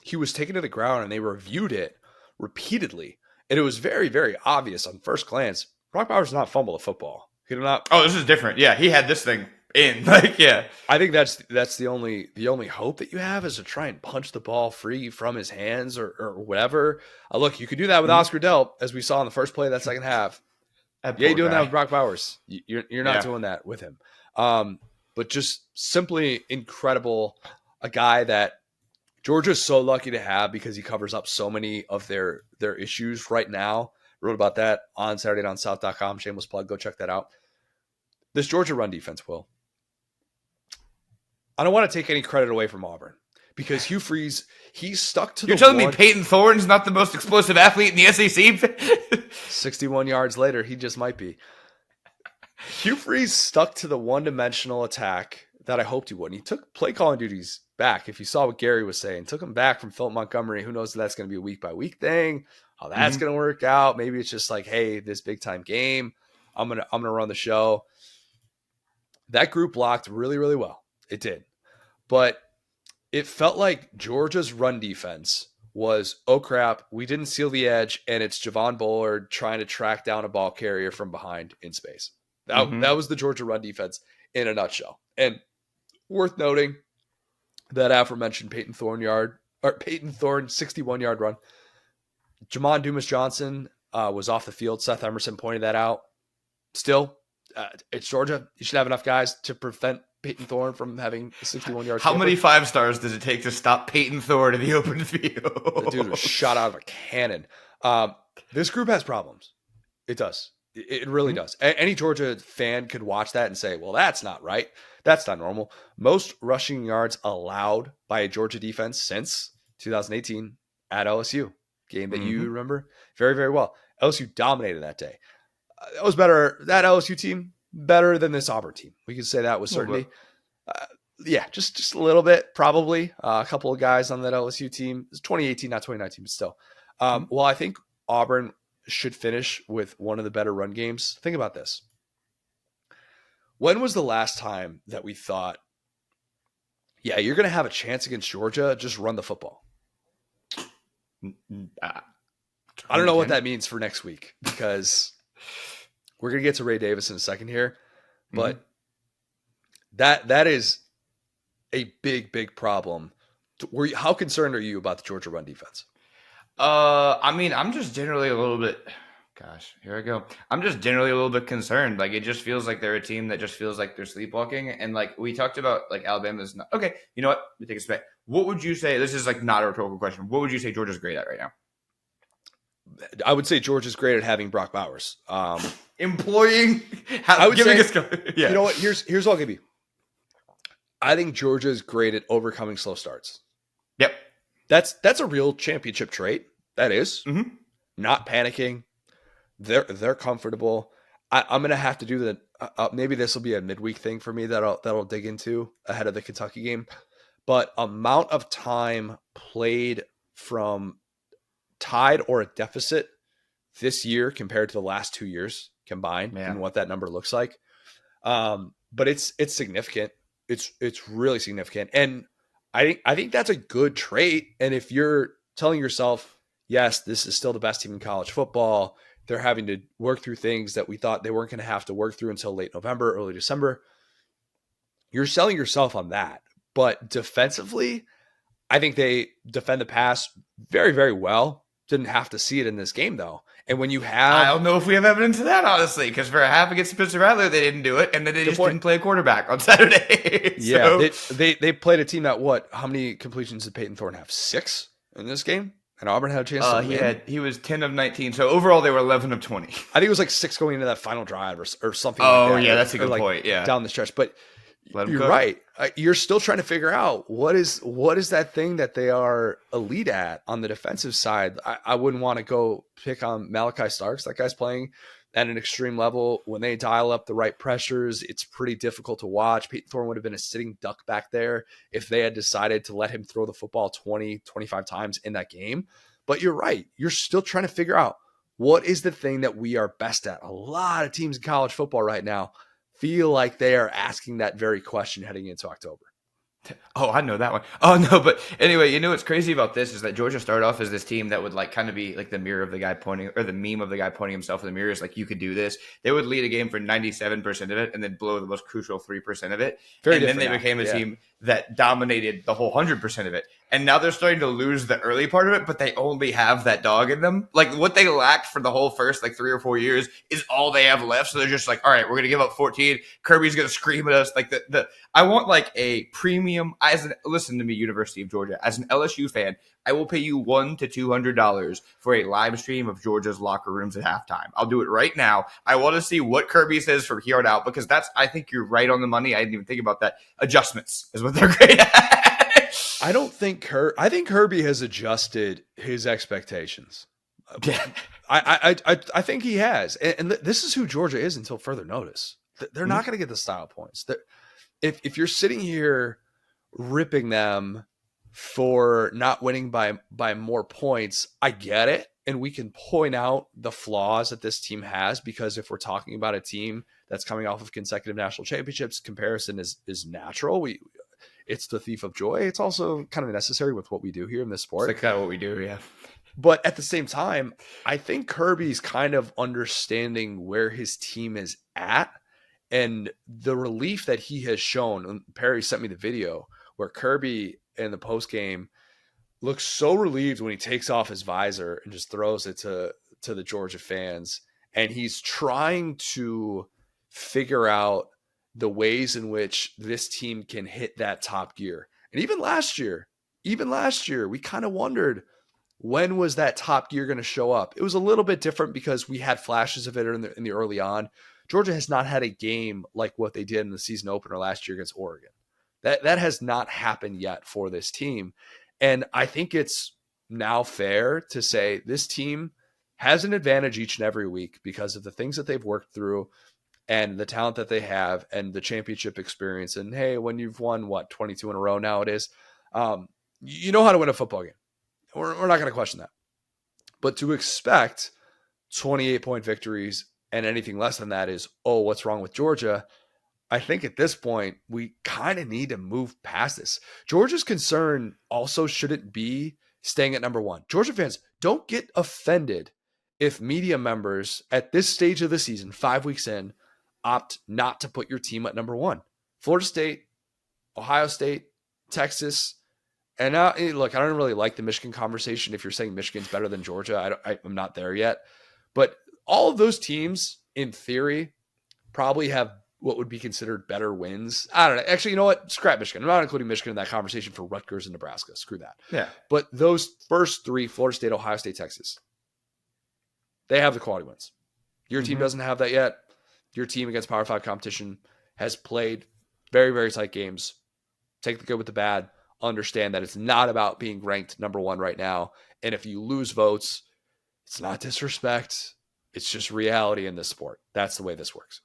he was taken to the ground and they reviewed it repeatedly, and it was very, very obvious on first glance. Brock Bowers did not fumble the football. He did not. Oh, this is different. Yeah, he had this thing in. Like, yeah. I think that's the only hope that you have is to try and punch the ball free from his hands or whatever. Look, you could do that with Oscar Delp, as we saw in the first play of that second half. You're doing that with Brock Bowers. You're not doing that with him. But just simply incredible. A guy that Georgia's so lucky to have because he covers up so many of their issues right now. Wrote about that on SaturdayDownSouth.com. Shameless plug. Go check that out. This Georgia run defense, Will. I don't want to take any credit away from Auburn because Hugh Freeze, he's stuck to You're telling me Peyton Thorne's not the most explosive athlete in the SEC? 61 yards later, he just might be. Hugh Freeze stuck to the one-dimensional attack that I hoped he would. And he took play calling duties back. If you saw what Gary was saying, took him back from Philip Montgomery. Who knows if that's going to be a week-by-week thing, how that's going to work out. Maybe it's just like, hey, this big-time game, I'm gonna run the show. That group blocked really, really well. It did. But it felt like Georgia's run defense was, oh crap, we didn't seal the edge, and it's Javon Bullard trying to track down a ball carrier from behind in space. That was the Georgia run defense in a nutshell. And worth noting, that aforementioned Peyton Thorne 61-yard run. Jamon Dumas-Johnson was off the field. Seth Emerson pointed that out. Still, it's Georgia. You should have enough guys to prevent Peyton Thorne from having a 61-yard. How many 5 stars does it take to stop Peyton Thorne in the open field? The dude was shot out of a cannon. This group has problems. It does. It really does. Any Georgia fan could watch that and say, well, that's not right. That's not normal. Most rushing yards allowed by a Georgia defense since 2018 at LSU. Game that you remember very, very well. LSU dominated that day. That was better. That LSU team, better than this Auburn team. We can say that with certainty. Yeah, just a little bit, probably. A couple of guys on that LSU team. It's 2018, not 2019, but still. Well, I think Auburn should finish with one of the better run games. Think about this. When was the last time that we thought, yeah, you're going to have a chance against Georgia, just run the football? I don't know what that means for next week because we're going to get to Ray Davis in a second here, but that is a big, big problem. How concerned are you about the Georgia run defense? I mean, I'm just generally a little bit, gosh, here I go. I'm just generally a little bit concerned. Like, it just feels like they're a team that just feels like they're sleepwalking. And like we talked about, like Alabama's not, okay, you know what? Let me take a step back. What would you say? This is like not a rhetorical question. What would you say Georgia's great at right now? I would say Georgia's great at having Brock Bowers. Employing, You know what? Here's what I'll give you. I think Georgia's great at overcoming slow starts. Yep. That's a real championship trait. That is. Not panicking. They're comfortable. I'm gonna have to do the maybe this will be a midweek thing for me that'll dig into ahead of the Kentucky game. But amount of time played from tied or a deficit this year compared to the last 2 years combined and what that number looks like. But it's significant. It's really significant. And I think that's a good trait. And if you're telling yourself, yes, this is still the best team in college football, they're having to work through things that we thought they weren't going to have to work through until late November, early December. You're selling yourself on that. But defensively, I think they defend the pass very, very well. Didn't have to see it in this game, though. And when you have... I don't know if we have evidence of that, honestly, because for a half against Spencer Rattler, they didn't do it, and then they didn't play a quarterback on Saturday. Yeah, they played a team that, how many completions did Peyton Thorne have? 6 in this game? And Auburn had a chance to win? He was 10 of 19, so overall they were 11 of 20. I think it was like 6 going into that final drive or something like that. Oh, yeah, that's a good point, yeah. Down the stretch, but... You're right. You're still trying to figure out what is that thing that they are elite at on the defensive side. I wouldn't want to go pick on Malachi Starks. That guy's playing at an extreme level. When they dial up the right pressures, it's pretty difficult to watch. Peyton Thorne would have been a sitting duck back there if they had decided to let him throw the football 20, 25 times in that game. But you're right. You're still trying to figure out what is the thing that we are best at. A lot of teams in college football right now feel like they are asking that very question heading into October. Oh, I know that one. Oh no, but anyway, you know what's crazy about this is that Georgia started off as this team that would like kind of be like the mirror of the guy pointing, or the meme of the guy pointing himself in the mirror is like, you could do this. They would lead a game for 97% of it and then blow the most crucial 3% of it. And then they became a team that dominated the whole 100% of it. And now they're starting to lose the early part of it, but they only have that dog in them. Like what they lacked for the whole first like 3 or 4 years is all they have left. So they're just like, all right, we're going to give up 14. Kirby's going to scream at us. Like I want like a premium, listen to me, University of Georgia, as an LSU fan, I will pay you $100 to $200 for a live stream of Georgia's locker rooms at halftime. I'll do it right now. I want to see what Kirby says from here on out, because I think you're right on the money. I didn't even think about that. Adjustments is what they're great at. I think Kirby has adjusted his expectations. Yeah. I think he has. And this is who Georgia is until further notice. They're not going to get the style points. If you're sitting here ripping them for not winning by more points, I get it. And we can point out the flaws that this team has, because if we're talking about a team that's coming off of consecutive national championships, comparison is natural. It's the thief of joy. It's also kind of necessary with what we do here in this sport. It's kind of what we do, yeah. But at the same time, I think Kirby's kind of understanding where his team is at, and the relief that he has shown. And Perry sent me the video where Kirby in the post game looks so relieved when he takes off his visor and just throws it to the Georgia fans. And he's trying to figure out the ways in which this team can hit that top gear. And even last year, we kind of wondered, when was that top gear going to show up? It was a little bit different because we had flashes of it in the early on. Georgia has not had a game like what they did in the season opener last year against Oregon. That has not happened yet for this team. And I think it's now fair to say this team has an advantage each and every week because of the things that they've worked through and the talent that they have and the championship experience. And hey, when you've won 22 in a row now it is, you know how to win a football game. We're not going to question that. But to expect 28-point victories and anything less than that is, oh, what's wrong with Georgia? I think at this point, we kind of need to move past this. Georgia's concern also shouldn't be staying at number one. Georgia fans, don't get offended if media members at this stage of the season, 5 weeks in, opt not to put your team at number one. Florida State, Ohio State, Texas. And now, look, I don't really like the Michigan conversation. If you're saying Michigan's better than Georgia, I'm not there yet. But all of those teams, in theory, probably have what would be considered better wins. I don't know. Actually, you know what? Scrap Michigan. I'm not including Michigan in that conversation for Rutgers and Nebraska. Screw that. Yeah. But those first three, Florida State, Ohio State, Texas, they have the quality wins. Your team doesn't have that yet. Your team against Power 5 competition has played very, very tight games. Take the good with the bad. Understand that it's not about being ranked number one right now. And if you lose votes, it's not disrespect. It's just reality in this sport. That's the way this works.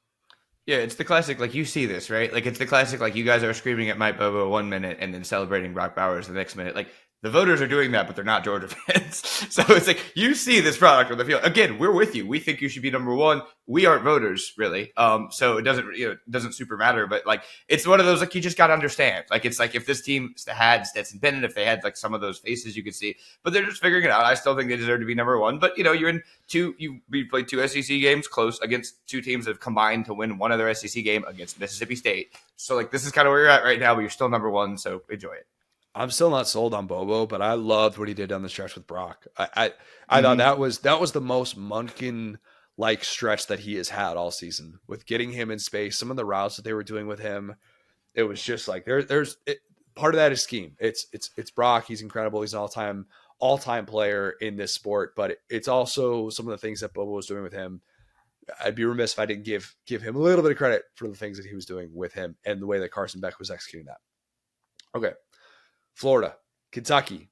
Yeah, it's the classic, like, you see this, right? Like, it's the classic, like, you guys are screaming at Mike Bobo 1 minute and then celebrating Brock Bowers the next minute. Like, the voters are doing that, but they're not Georgia fans. So it's like, you see this product on the field. Again, we're with you. We think you should be number one. We aren't voters, really. So it doesn't super matter. But like, it's one of those, like, you just got to understand. Like, it's like if this team had Stetson Bennett, if they had like some of those faces you could see, but they're just figuring it out. I still think they deserve to be number one. But we played 2 SEC games close against 2 teams that have combined to win one other SEC game against Mississippi State. So like, this is kind of where you're at right now, but you're still number one. So enjoy it. I'm still not sold on Bobo, but I loved what he did down the stretch with Brock. I thought that was the most Munkin-like stretch that he has had all season, with getting him in space. Some of the routes that they were doing with him, it was just like part of that is scheme. It's Brock. He's incredible. He's an all-time player in this sport, but it's also some of the things that Bobo was doing with him. I'd be remiss if I didn't give him a little bit of credit for the things that he was doing with him and the way that Carson Beck was executing that. Okay. Florida, Kentucky.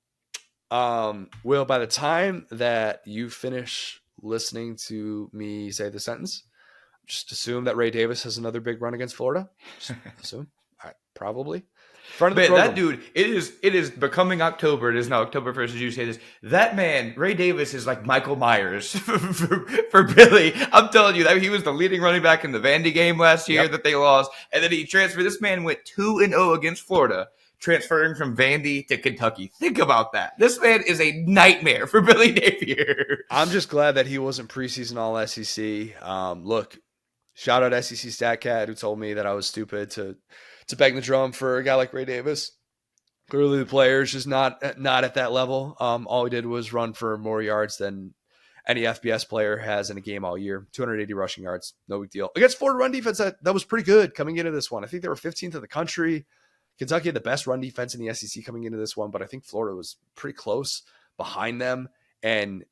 Will, by the time that you finish listening to me say the sentence, just assume that Ray Davis has another big run against Florida. Just assume. Probably. Front of the But program. that dude, it is becoming October. It is now October 1st, as you say this. That man, Ray Davis, is like Michael Myers for Billy. I'm telling you, that he was the leading running back in the Vandy game last year that they lost. And then he transferred. This man went 2-0 against Florida, transferring from Vandy to Kentucky. Think about that. This man is a nightmare for Billy Napier. I'm just glad that he wasn't preseason all SEC. Look, shout out SEC StatCat who told me that I was stupid to bang the drum for a guy like Ray Davis. Clearly, the player is just not at that level. All he did was run for more yards than any FBS player has in a game all year. 280 rushing yards, no big deal. Against Florida run defense, that was pretty good coming into this one. I think they were 15th in the country. Kentucky had the best run defense in the SEC coming into this one, but I think Florida was pretty close behind them. And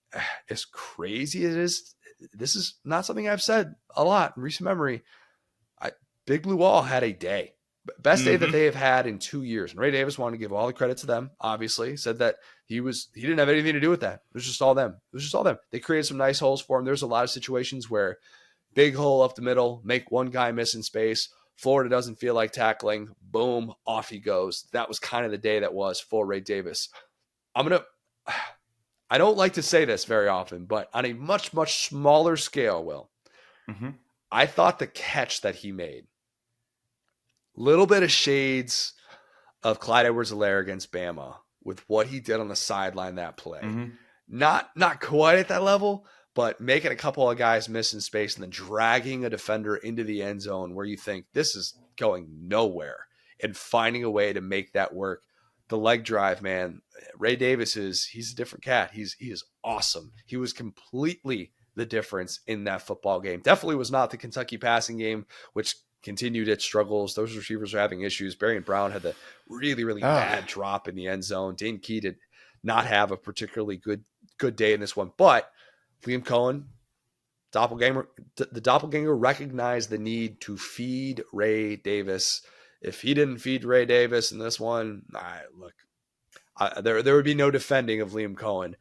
as crazy as it is, this is not something I've said a lot in recent memory. Big Blue Wall had a day. Best day that they have had in 2 years. And Ray Davis wanted to give all the credit to them, obviously. Said that he didn't have anything to do with that. It was just all them. They created some nice holes for him. There's a lot of situations where big hole up the middle, make one guy miss in space. Florida doesn't feel like tackling. Boom, off he goes. That was kind of the day that was for Ray Davis. I don't like to say this very often, but on a much, much smaller scale, Will, I thought the catch that he made, little bit of shades of Clyde Edwards-Helaire against Bama with what he did on the sideline that play. Not quite at that level, but making a couple of guys miss in space and then dragging a defender into the end zone where you think this is going nowhere and finding a way to make that work. The leg drive, man. Ray Davis he's a different cat. He is awesome. He was completely the difference in that football game. Definitely was not the Kentucky passing game, which continued its struggles. Those receivers are having issues. Berrien Brown had the really, really bad drop in the end zone. Dane Key did not have a particularly good day in this one. But Liam Cohen, the doppelganger, recognized the need to feed Ray Davis. If he didn't feed Ray Davis in this one, there would be no defending of Liam Cohen.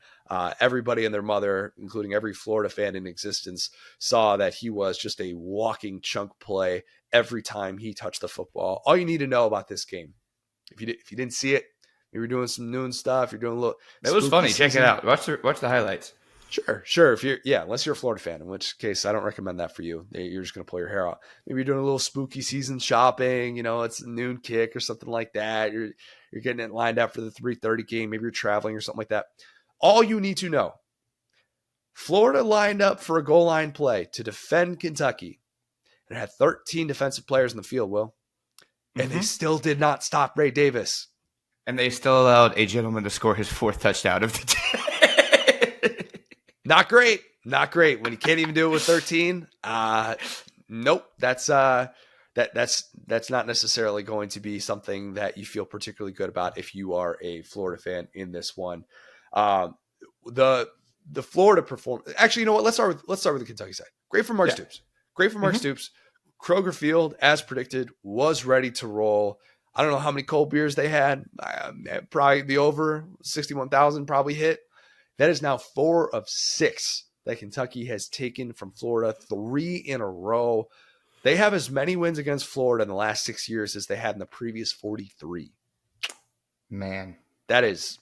Everybody and their mother, including every Florida fan in existence, saw that he was just a walking chunk play every time he touched the football. All you need to know about this game, if you didn't see it, you were doing some noon stuff, you're doing a little. It was funny. Check it out. Watch the highlights. Sure. Unless you're a Florida fan, in which case I don't recommend that for you. You're just going to pull your hair out. Maybe you're doing a little spooky season shopping. It's a noon kick or something like that. You're getting it lined up for the 3:30 game. Maybe you're traveling or something like that. All you need to know: Florida lined up for a goal line play to defend Kentucky, and it had 13 defensive players in the field. Will, and they still did not stop Ray Davis, and they still allowed a gentleman to score his 4th touchdown of the day. Not great. When you can't even do it with 13, nope. That's not necessarily going to be something that you feel particularly good about if you are a Florida fan in this one. The Florida performance. Actually, you know what? Let's start with the Kentucky side. Great for Mark Stoops. Kroger Field, as predicted, was ready to roll. I don't know how many cold beers they had. Probably the over 61,000 probably hit. That is now 4 of 6 that Kentucky has taken from Florida, 3 in a row. They have as many wins against Florida in the last 6 years as they had in the previous 43. Man, that is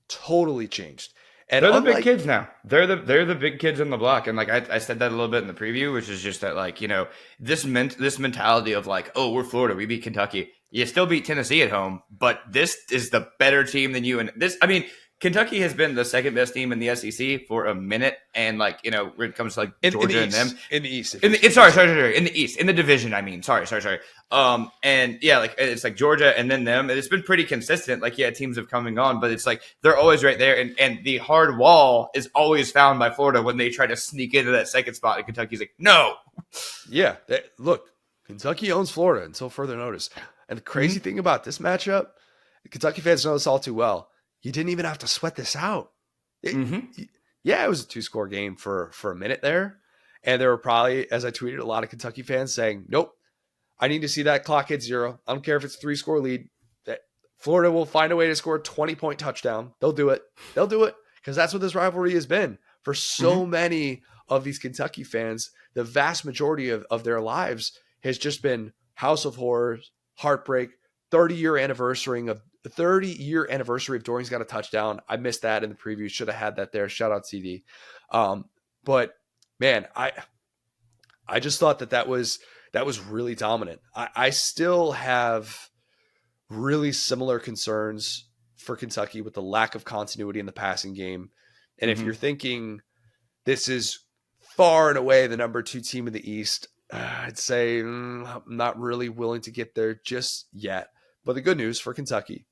totally changed. And they're the big kids now. They're the big kids on the block. And I said that a little bit in the preview, which is just that this mentality of we're Florida, we beat Kentucky. You still beat Tennessee at home, but this is the better team than you. And Kentucky has been the second best team in the SEC for a minute, and when it comes to Georgia and them in the East, in the East, in the division. It's Georgia and then them, and it's been pretty consistent. Teams have coming on, but it's they're always right there, and the hard wall is always found by Florida when they try to sneak into that second spot, and Kentucky's no. Yeah, look, Kentucky owns Florida until further notice, and the crazy thing about this matchup, Kentucky fans know this all too well. You didn't even have to sweat this out. It was a 2-score game for a minute there. And there were probably, as I tweeted, a lot of Kentucky fans saying, nope, I need to see that clock hit 0. I don't care if it's a 3-score lead. That Florida will find a way to score a 20-point touchdown. They'll do it because that's what this rivalry has been. For so many of these Kentucky fans, the vast majority of their lives has just been House of Horrors, heartbreak, 30-year anniversary of the 30-year anniversary of Dorian's got a touchdown. I missed that in the preview. Should have had that there. Shout out CD. But man, I just thought that was really dominant. I still have really similar concerns for Kentucky with the lack of continuity in the passing game. And if you're thinking this is far and away the number 2 team in the East, I'd say I'm not really willing to get there just yet. But the good news for Kentucky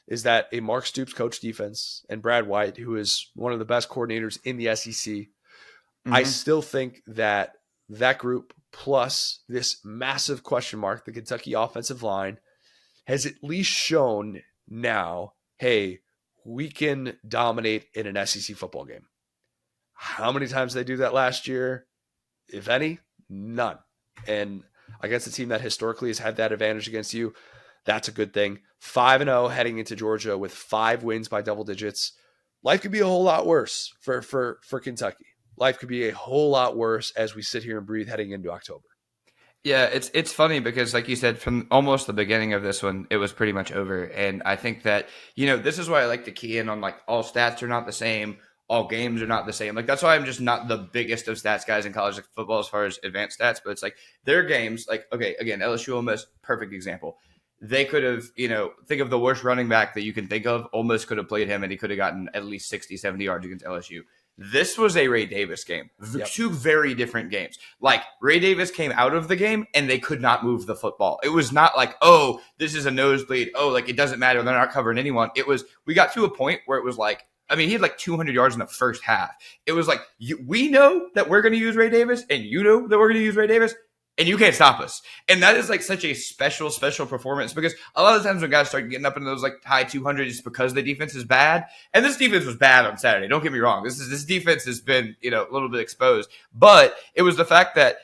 is that a Mark Stoops coach defense and Brad White, who is one of the best coordinators in the SEC, I still think that group plus this massive question mark, the Kentucky offensive line, has at least shown now, hey, we can dominate in an SEC football game. How many times did they do that last year? If any, none. And against a team that historically has had that advantage against you, that's a good thing. 5-0 heading into Georgia with 5 wins by double digits. Life could be a whole lot worse for Kentucky. Life could be a whole lot worse as we sit here and breathe heading into October. Yeah, it's funny because, like you said, from almost the beginning of this one, it was pretty much over. And I think that, this is why I like to key in on, like, all stats are not the same. All games are not the same. Like, that's why I'm just not the biggest of stats guys in college football as far as advanced stats. But it's like their games, like, okay, again, LSU Ole Miss, perfect example. They could have, think of the worst running back that you can think of. Ole Miss could have played him and he could have gotten at least 60, 70 yards against LSU. This was a Ray Davis game. Yep. 2 very different games. Like, Ray Davis came out of the game and they could not move the football. It was not like, oh, this is a nosebleed. Oh, like, it doesn't matter. They're not covering anyone. It was, we got to a point where it was like, he had like 200 yards in the first half. It was like, we know that we're going to use Ray Davis and you know that we're going to use Ray Davis. And you can't stop us. And that is like such a special performance because a lot of the times when guys start getting up into those like high 200s, it's because the defense is bad. And this defense was bad on Saturday. Don't get me wrong. This defense has been, a little bit exposed. But it was the fact that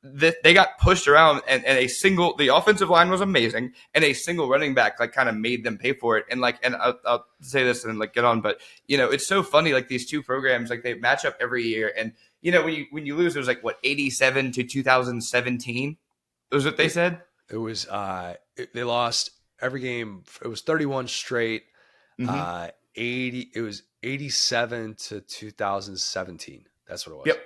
they got pushed around and the offensive line was amazing and a single running back like kind of made them pay for it. And I'll say this and like get on, but it's so funny. Like these 2 programs, like they match up every year and when you lose, it was like, 87 to 2017 was what they said? It was, they lost every game. It was 31 straight, 80. It was 87 to 2017. That's what it was.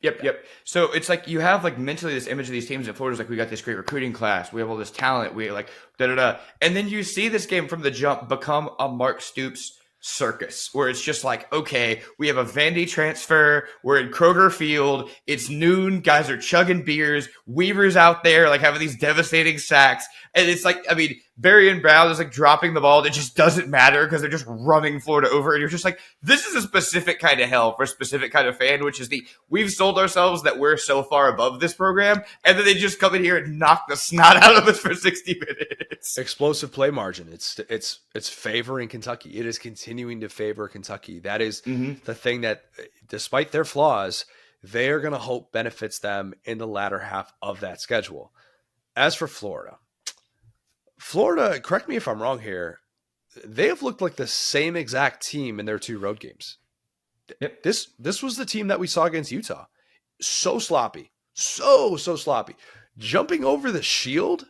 Yep. So it's like you have like mentally this image of these teams in Florida's like, we got this great recruiting class. We have all this talent. We like da-da-da. And then you see this game from the jump become a Mark Stoops circus where it's just like, okay, we have a Vandy transfer. We're in Kroger Field. It's noon. Guys are chugging beers. Weaver's out there like having these devastating sacks. And it's like, Barry and Brown is like dropping the ball. It just doesn't matter because they're just running Florida over. And you're just like, this is a specific kind of hell for a specific kind of fan, which is we've sold ourselves that we're so far above this program. And then they just come in here and knock the snot out of us for 60 minutes. Explosive play margin. It's favoring Kentucky. It is continuing to favor Kentucky. That is the thing that, despite their flaws, they're going to hope benefits them in the latter half of that schedule. As for Florida, correct me if I'm wrong here, they have looked like the same exact team in their 2 road games. Yep. This was the team that we saw against Utah. So sloppy. So sloppy. Jumping over the shield,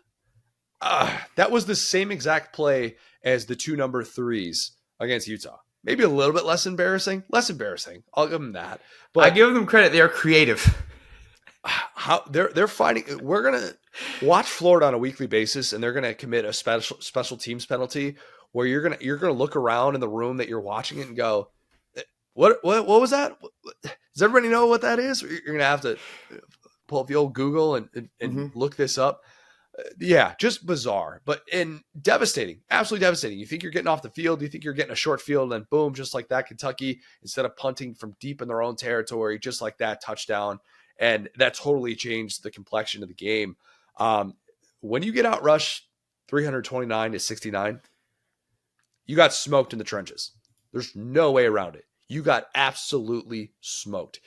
that was the same exact play as the 2 number 3s against Utah. Maybe a little bit less embarrassing. I'll give them that. But I give them credit. They are creative. How they're fighting. We're gonna watch Florida on a weekly basis, and they're gonna commit a special teams penalty where you're gonna look around in the room that you're watching it and go, what was that? Does everybody know what that is? You're gonna have to pull up the old Google and look this up. Yeah, just bizarre, and devastating, absolutely devastating. You think you're getting off the field, you think you're getting a short field, and boom, just like that, Kentucky, instead of punting from deep in their own territory, just like that, touchdown. And that totally changed the complexion of the game. When you get out rushed 329 to 69, you got smoked in the trenches. There's no way around it. You got absolutely smoked.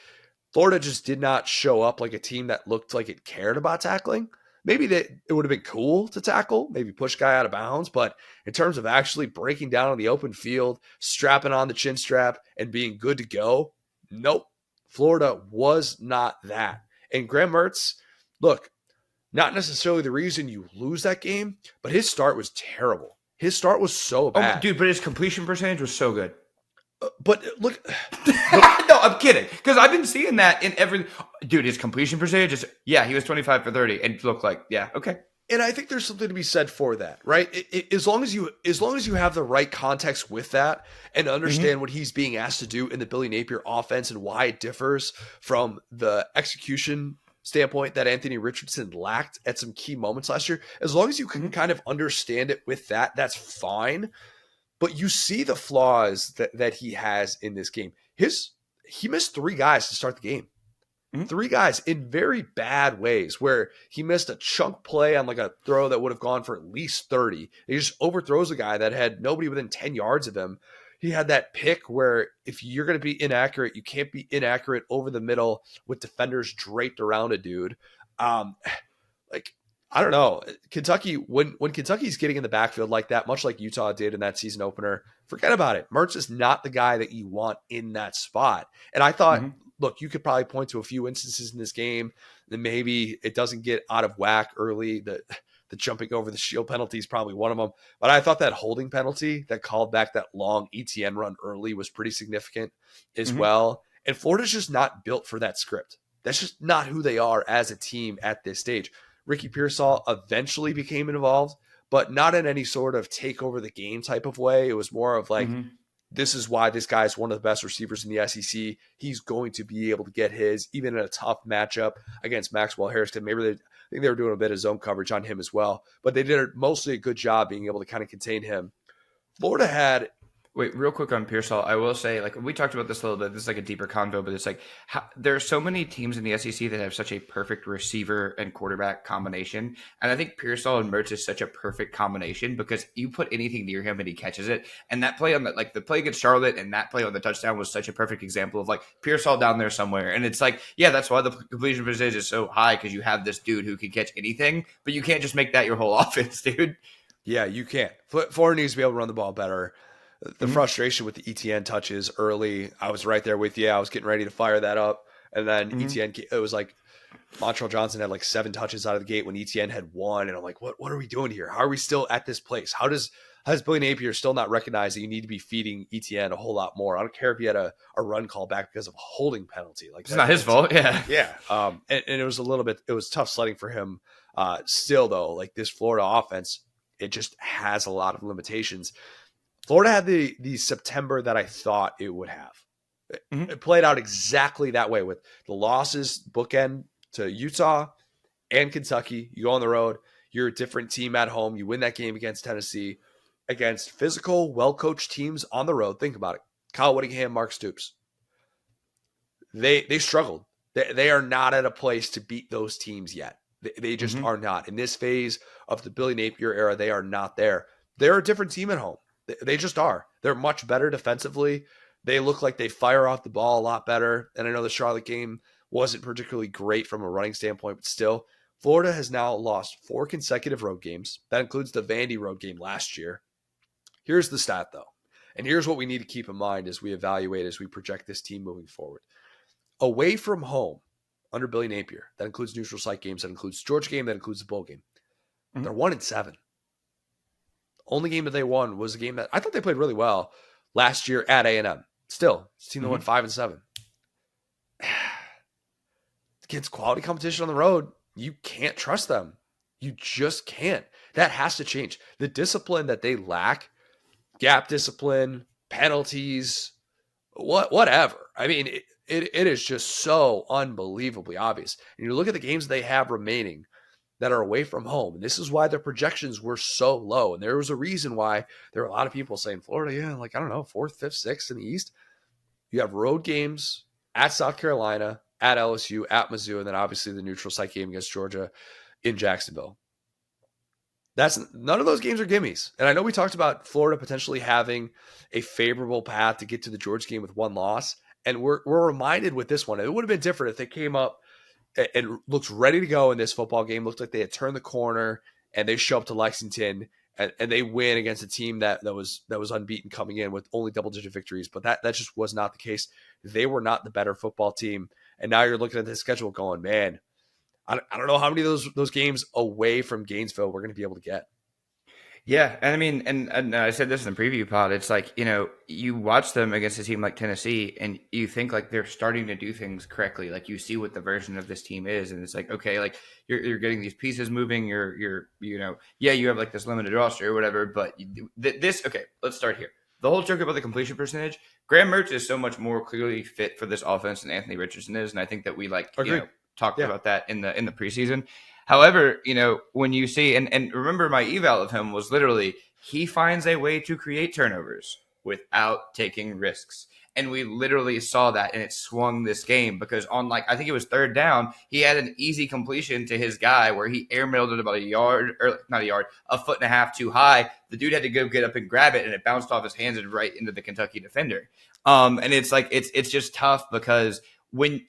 Florida just did not show up like a team that looked like it cared about tackling. Maybe it would have been cool to tackle, maybe push guy out of bounds, but in terms of actually breaking down on the open field, strapping on the chin strap, and being good to go, Nope. Florida was not that. And Graham Mertz, look, not necessarily the reason you lose that game, but his start was terrible. His start was so Oh, bad. dude, but his completion percentage was so good. But look, no, I'm kidding. Because I've been seeing that in every dude. His completion percentage is he was 25 for 30 and looked like okay. and I think there's something to be said for that, right? As long as you have the right context with that and understand what he's being asked to do in the Billy Napier offense and why it differs from the execution standpoint that Anthony Richardson lacked at some key moments last year, as long as you can kind of understand it with that, that's fine. But you see the flaws that he has in this game. He missed 3 guys to start the game. 3 guys in very bad ways, where he missed a chunk play on like a throw that would have gone for at least 30. He just overthrows a guy that had nobody within 10 yards of him. He had that pick where if you're going to be inaccurate, you can't be inaccurate over the middle with defenders draped around a dude. Like, I don't know. Kentucky, when Kentucky's getting in the backfield like that, much like Utah did in that season opener, forget about it. Mertz is not the guy that you want in that spot. And I thought, look, you could probably point to a few instances in this game that maybe it doesn't get out of whack early. The jumping over the shield penalty is probably one of them. But I thought that holding penalty that called back that long ETN run early was pretty significant as well. And Florida's just not built for that script. That's just not who they are as a team at this stage. Ricky Pearsall eventually became involved, but not in any sort of take over the game type of way. It was more of like, this is why this guy is one of the best receivers in the SEC. He's going to be able to get his, even in a tough matchup against Maxwell Harrison. Maybe I think they were doing a bit of zone coverage on him as well, but they did mostly a good job being able to kind of contain him. Florida had... Wait, real quick on Pearsall, I will say, like, we talked about this a little bit. This is like a deeper convo, but it's like there are so many teams in the SEC that have such a perfect receiver and quarterback combination. And I think Pearsall and Mertz is such a perfect combination because you put anything near him and he catches it. And that play on the play against Charlotte and that play on the touchdown was such a perfect example of like Pearsall down there somewhere. And it's like, yeah, that's why the completion percentage is so high, because you have this dude who can catch anything, but you can't just make that your whole offense, dude. Yeah, you can't. Florida needs to be able to run the ball better. The frustration with the ETN touches early, I was right there with you. I was getting ready to fire that up. And then ETN, it was like Montrell Johnson had like 7 touches out of the gate when ETN had 1. And I'm like, what are we doing here? How are we still at this place? How does Billy Napier still not recognize that you need to be feeding ETN a whole lot more? I don't care if he had a run call back because of a holding penalty. Like, it's not his fault. Yeah. Yeah. And it was it was tough sledding for him. Still though, like this Florida offense, it just has a lot of limitations. Florida had the September that I thought it would have. It played out exactly that way with the losses bookend to Utah and Kentucky. You go on the road, you're a different team at home. You win that game against Tennessee, against physical, well-coached teams on the road. Think about it. Kyle Whittingham, Mark Stoops. They struggled. They are not at a place to beat those teams yet. They just are not. In this phase of the Billy Napier era, they are not there. They're a different team at home. They just are. They're much better defensively. They look like they fire off the ball a lot better. And I know the Charlotte game wasn't particularly great from a running standpoint, but still, Florida has now lost 4 consecutive road games. That includes the Vandy road game last year. Here's the stat, though. And here's what we need to keep in mind as we evaluate, as we project this team moving forward. Away from home, under Billy Napier, that includes neutral site games, that includes Georgia game, that includes the bowl game. They're 1-7. Only game that they won was a game that I thought they played really well last year at A&M. Still, it's a team that went 5-7. Against quality competition on the road, you can't trust them. You just can't. That has to change. The discipline that they lack, gap discipline, penalties, whatever. I mean, it is just so unbelievably obvious. And you look at the games they have remaining that are away from home. And this is why their projections were so low. And there was a reason why there were a lot of people saying Florida, yeah, like, I don't know, 4th, 5th, 6th in the East. You have road games at South Carolina, at LSU, at Mizzou, and then obviously the neutral site game against Georgia in Jacksonville. None of those games are gimmies. And I know we talked about Florida potentially having a favorable path to get to the Georgia game with 1 loss. And we're reminded with this one, it would have been different if they came up and looked ready to go in this football game, looked like they had turned the corner, and they show up to Lexington and they win against a team that was unbeaten coming in with only double-digit victories. But that just was not the case. They were not the better football team. And now you're looking at the schedule going, man, I don't know how many of those games away from Gainesville we're going to be able to get. Yeah, and I mean, and I said this in the preview pod. It's like, you watch them against a team like Tennessee, and you think like they're starting to do things correctly. Like you see what the version of this team is, and it's like, okay, like you're getting these pieces moving. Yeah, you have like this limited roster or whatever. But okay, let's start here. The whole joke about the completion percentage, Graham Mertz is so much more clearly fit for this offense than Anthony Richardson is, and I think that we talked about that in the preseason. However, when you see, and remember my eval of him was literally, he finds a way to create turnovers without taking risks. And we literally saw that, and it swung this game because on I think it was third down, he had an easy completion to his guy where he airmailed it about a foot and a half too high. The dude had to go get up and grab it, and it bounced off his hands and right into the Kentucky defender. And it's like, it's just tough because when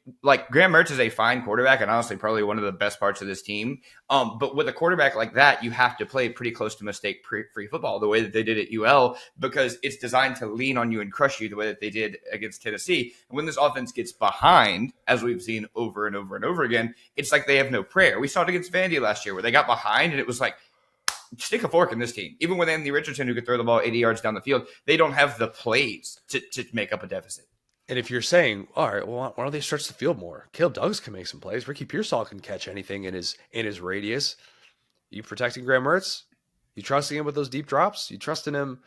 Graham Mertz is a fine quarterback and honestly probably one of the best parts of this team. But with a quarterback like that, you have to play pretty close to mistake-free football the way that they did at UL because it's designed to lean on you and crush you the way that they did against Tennessee. And when this offense gets behind, as we've seen over and over and over again, it's like they have no prayer. We saw it against Vandy last year where they got behind and it was like, stick a fork in this team. Even with Anthony Richardson, who could throw the ball 80 yards down the field, they don't have the plays to make up a deficit. And if you're saying, all right, well, why don't they stretch the field more? Caleb Douglas can make some plays. Ricky Pearsall can catch anything in his radius. You protecting Graham Mertz? You trusting him with those deep drops? You trusting him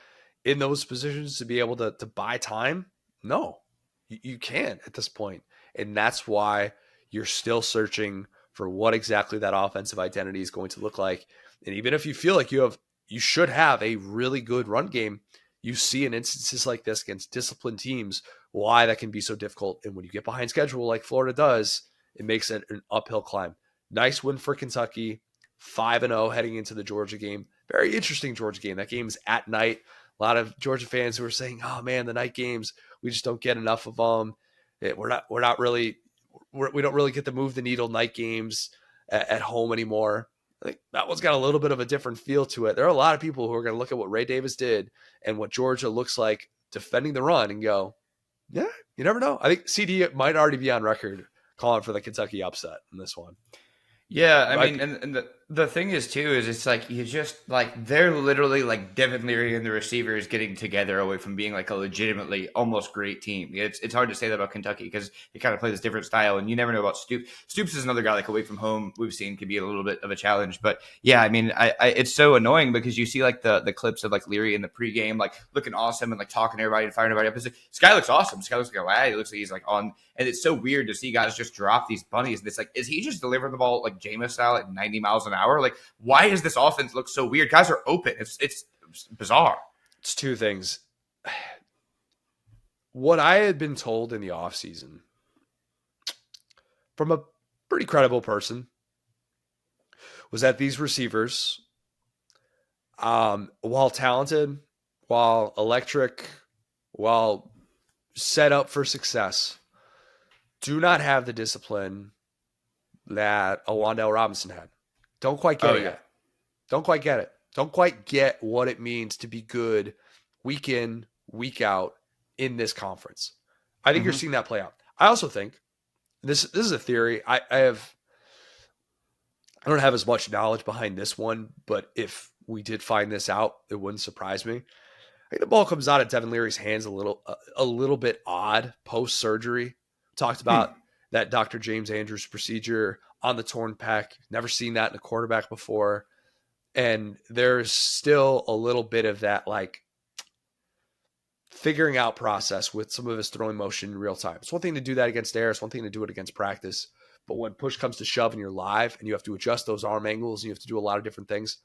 in those positions to be able to buy time? No, you can't at this point. And that's why you're still searching for what exactly that offensive identity is going to look like. And even if you feel like you should have a really good run game, you see in instances like this against disciplined teams why that can be so difficult. And when you get behind schedule like Florida does, it makes it an uphill climb. Nice win for Kentucky, 5-0 heading into the Georgia game. Very interesting Georgia game. That game's at night. A lot of Georgia fans who are saying, "Oh man, the night games, we just don't get enough of them. We don't really get to move the needle night games at home anymore." I think that one's got a little bit of a different feel to it. There are a lot of people who are going to look at what Ray Davis did and what Georgia looks like defending the run and go, yeah, you never know. I think CD might already be on record calling for the Kentucky upset in this one. Yeah, I mean, and the thing is too is it's like you just they're literally like Devin Leary and the receivers getting together away from being like a legitimately almost great team. It's hard to say that about Kentucky because they kind of play this different style, and you never know about Stoops. Stoops is another guy like away from home we've seen could be a little bit of a challenge, but yeah, I mean, I it's so annoying because you see like the clips of like Leary in the pregame like looking awesome and like talking to everybody and firing everybody up. It's like, this guy looks awesome. This guy looks like a lad. He looks like he's like on, and it's so weird to see guys just drop these bunnies. And it's like, is he just delivering the ball like Jameis style at 90 miles an hour? Like, why does this offense look so weird? Guys are open. It's bizarre. It's two things. What I had been told in the offseason from a pretty credible person was that these receivers, while talented, while electric, while set up for success, do not have the discipline that a Wan'Dale Robinson had. Don't quite get it yet. Don't quite get it. Don't quite get what it means to be good week in, week out in this conference. I think you're seeing that play out. I also think this is a theory. I don't have as much knowledge behind this one, but if we did find this out, it wouldn't surprise me. I think the ball comes out of Devin Leary's hands a little bit odd post-surgery. Talked about that Dr. James Andrews procedure on the torn pec. Never seen that in a quarterback before. And there's still a little bit of that like figuring out process with some of his throwing motion in real time. It's one thing to do that against air. It's one thing to do it against practice. But when push comes to shove and you're live and you have to adjust those arm angles and you have to do a lot of different things,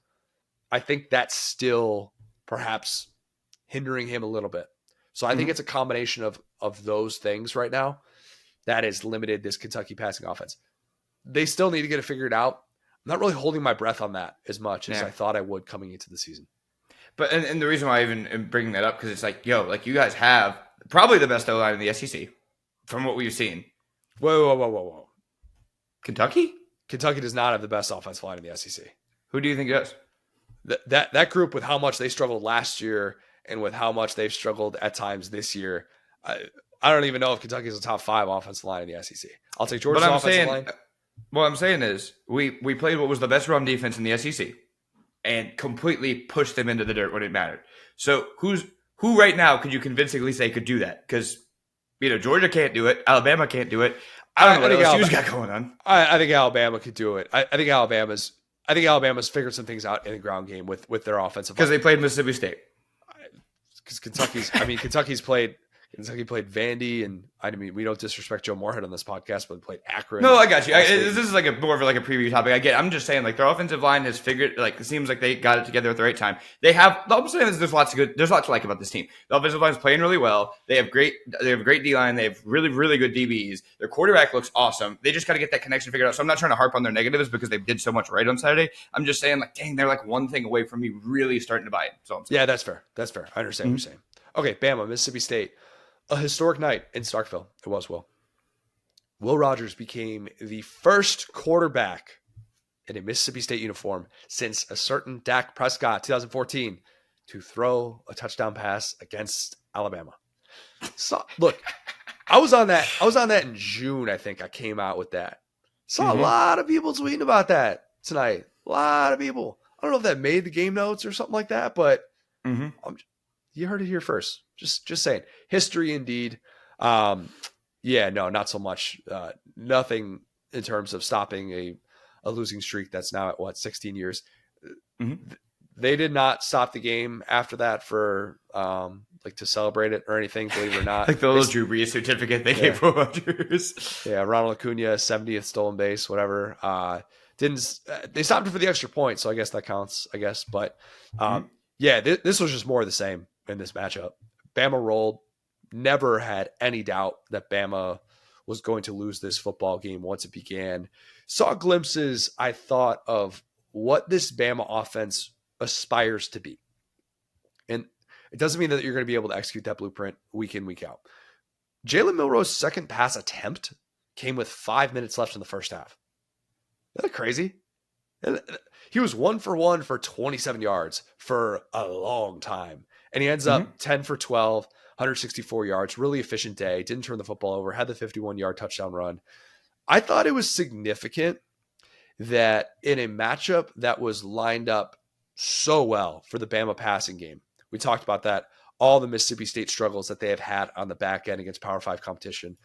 I think that's still perhaps hindering him a little bit. So I think it's a combination of those things right now that has limited this Kentucky passing offense. They still need to get it figured out. I'm not really holding my breath on that as much as I thought I would coming into the season. But and the reason why I even am bringing that up, because it's like, like you guys have probably the best O-line in the SEC from what we've seen. Whoa. Kentucky? Kentucky does not have the best offensive line in the SEC. Who do you think does? that group, with how much they struggled last year and with how much they've struggled at times this year, I don't even know if Kentucky's a top 5 offensive line in the SEC. I'll take Georgia's offensive line. What I'm saying is we played what was the best run defense in the SEC and completely pushed them into the dirt when it mattered. So who right now could you convincingly say could do that? Because Georgia can't do it, Alabama can't do it. I don't know what LSU's got going on. I think Alabama could do it. I think Alabama's figured some things out in the ground game with their offensive line. Because they played Mississippi State. Because Kentucky played Vandy, and I mean, we don't disrespect Joe Moorhead on this podcast, but they played Akron. No, I got you. This is like more of a preview topic. I'm just saying, their offensive line has figured, it seems like they got it together at the right time. I'm saying there's lots to like about this team. The offensive line is playing really well. They have a great D-line. They have really, really good DBs. Their quarterback looks awesome. They just got to get that connection figured out. So I'm not trying to harp on their negatives because they did so much right on Saturday. I'm just saying, dang, they're one thing away from me really starting to buy it. So I'm saying. Yeah, that's fair. I understand what you're saying. Okay, Bama, Mississippi State. A historic night in Starkville. It was, Will. Will Rogers became the first quarterback in a Mississippi State uniform since a certain Dak Prescott, 2014, to throw a touchdown pass against Alabama. So, look, I was on that in June, I think I came out with that. Saw a lot of people tweeting about that tonight. A lot of people. I don't know if that made the game notes or something like that, but you heard it here first. Just saying. History indeed. Yeah, no, not so much. Nothing in terms of stopping a losing streak that's now at 16 years. They did not stop the game after that for to celebrate it or anything, believe it or not. The little Drew Brees certificate they gave Rogers. Yeah, Ronald Acuna, 70th stolen base, whatever. They stopped it for the extra point, so I guess that counts, But this was just more of the same in this matchup. Bama rolled. Never had any doubt that Bama was going to lose this football game once it began. Saw glimpses, I thought, of what this Bama offense aspires to be. And it doesn't mean that you're going to be able to execute that blueprint week in, week out. Jalen Milroe's second pass attempt came with 5 minutes left in the first half. Isn't that crazy? He was 1 for 1 for 27 yards for a long time. And he ends up 10 for 12, 164 yards, really efficient day, didn't turn the football over, had the 51-yard touchdown run. I thought it was significant that in a matchup that was lined up so well for the Bama passing game, we talked about that, all the Mississippi State struggles that they have had on the back end against Power 5 competition.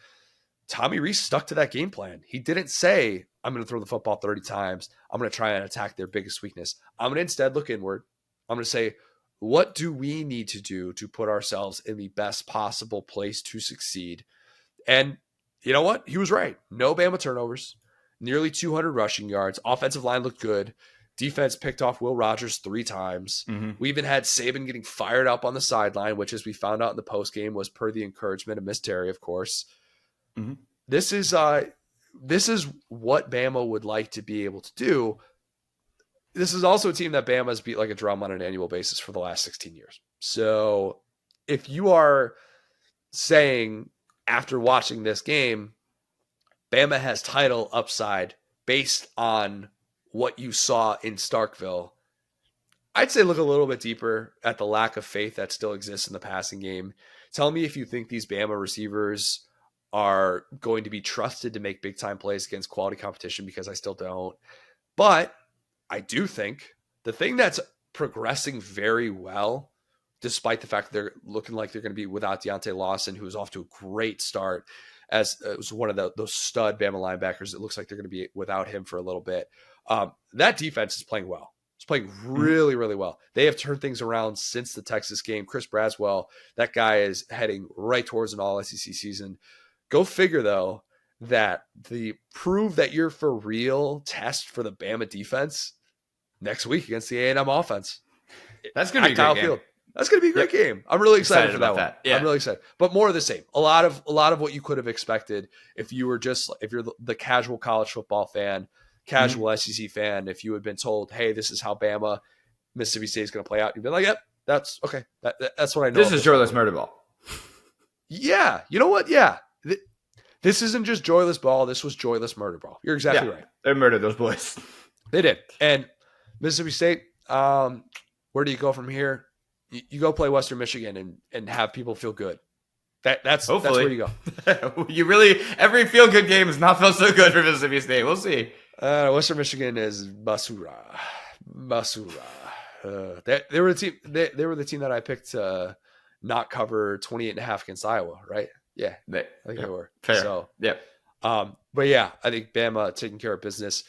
Tommy Rees stuck to that game plan. He didn't say, I'm going to throw the football 30 times. I'm going to try and attack their biggest weakness. I'm going to instead look inward. I'm going to say, what do we need to do to put ourselves in the best possible place to succeed? And you know what? He was right. No Bama turnovers, nearly 200 rushing yards. Offensive line looked good. Defense picked off Will Rogers 3 times. We even had Saban getting fired up on the sideline, which, as we found out in the postgame, was per the encouragement of Miss Terry, of course. This is what Bama would like to be able to do. This is also a team that Bama has beat like a drum on an annual basis for the last 16 years. So if you are saying after watching this game, Bama has title upside based on what you saw in Starkville, I'd say look a little bit deeper at the lack of faith that still exists in the passing game. Tell me if you think these Bama receivers are going to be trusted to make big time plays against quality competition, because I still don't. But I do think the thing that's progressing very well, despite the fact that they're looking like they're going to be without Deontay Lawson, who is off to a great start as it was one of those stud Bama linebackers. It looks like they're going to be without him for a little bit. That defense is playing well. It's playing really, really well. They have turned things around since the Texas game. Chris Braswell, that guy is heading right towards an all-SEC season. Go figure, though, that the prove that you're for real test for the Bama defense next week against the A&M offense. That's going to be a great game. Field. That's going to be a great game. I'm really excited for that one. Yeah. I'm really excited. But more of the same. A lot of what you could have expected if you're the casual college football fan, casual SEC fan, if you had been told, hey, this is how Bama, Mississippi State is going to play out, you'd be like, yep, that's okay. That's what I know. This is joyless murder ball. Yeah. You know what? Yeah. This isn't just joyless ball. This was joyless murder ball. You're exactly right. They murdered those boys. They did. And Mississippi State, Where do you go from here? You go play Western Michigan and have people feel good. That's where Hopefully. you go. You really, every feel good game has not felt so good for Mississippi State. We'll see. Western Michigan is basura. Basura. They were the team. They were the team that I picked to not cover 28.5 against Iowa, right? Yeah, I think they were. Fair. So, yep. But yeah, I think Bama taking care of business.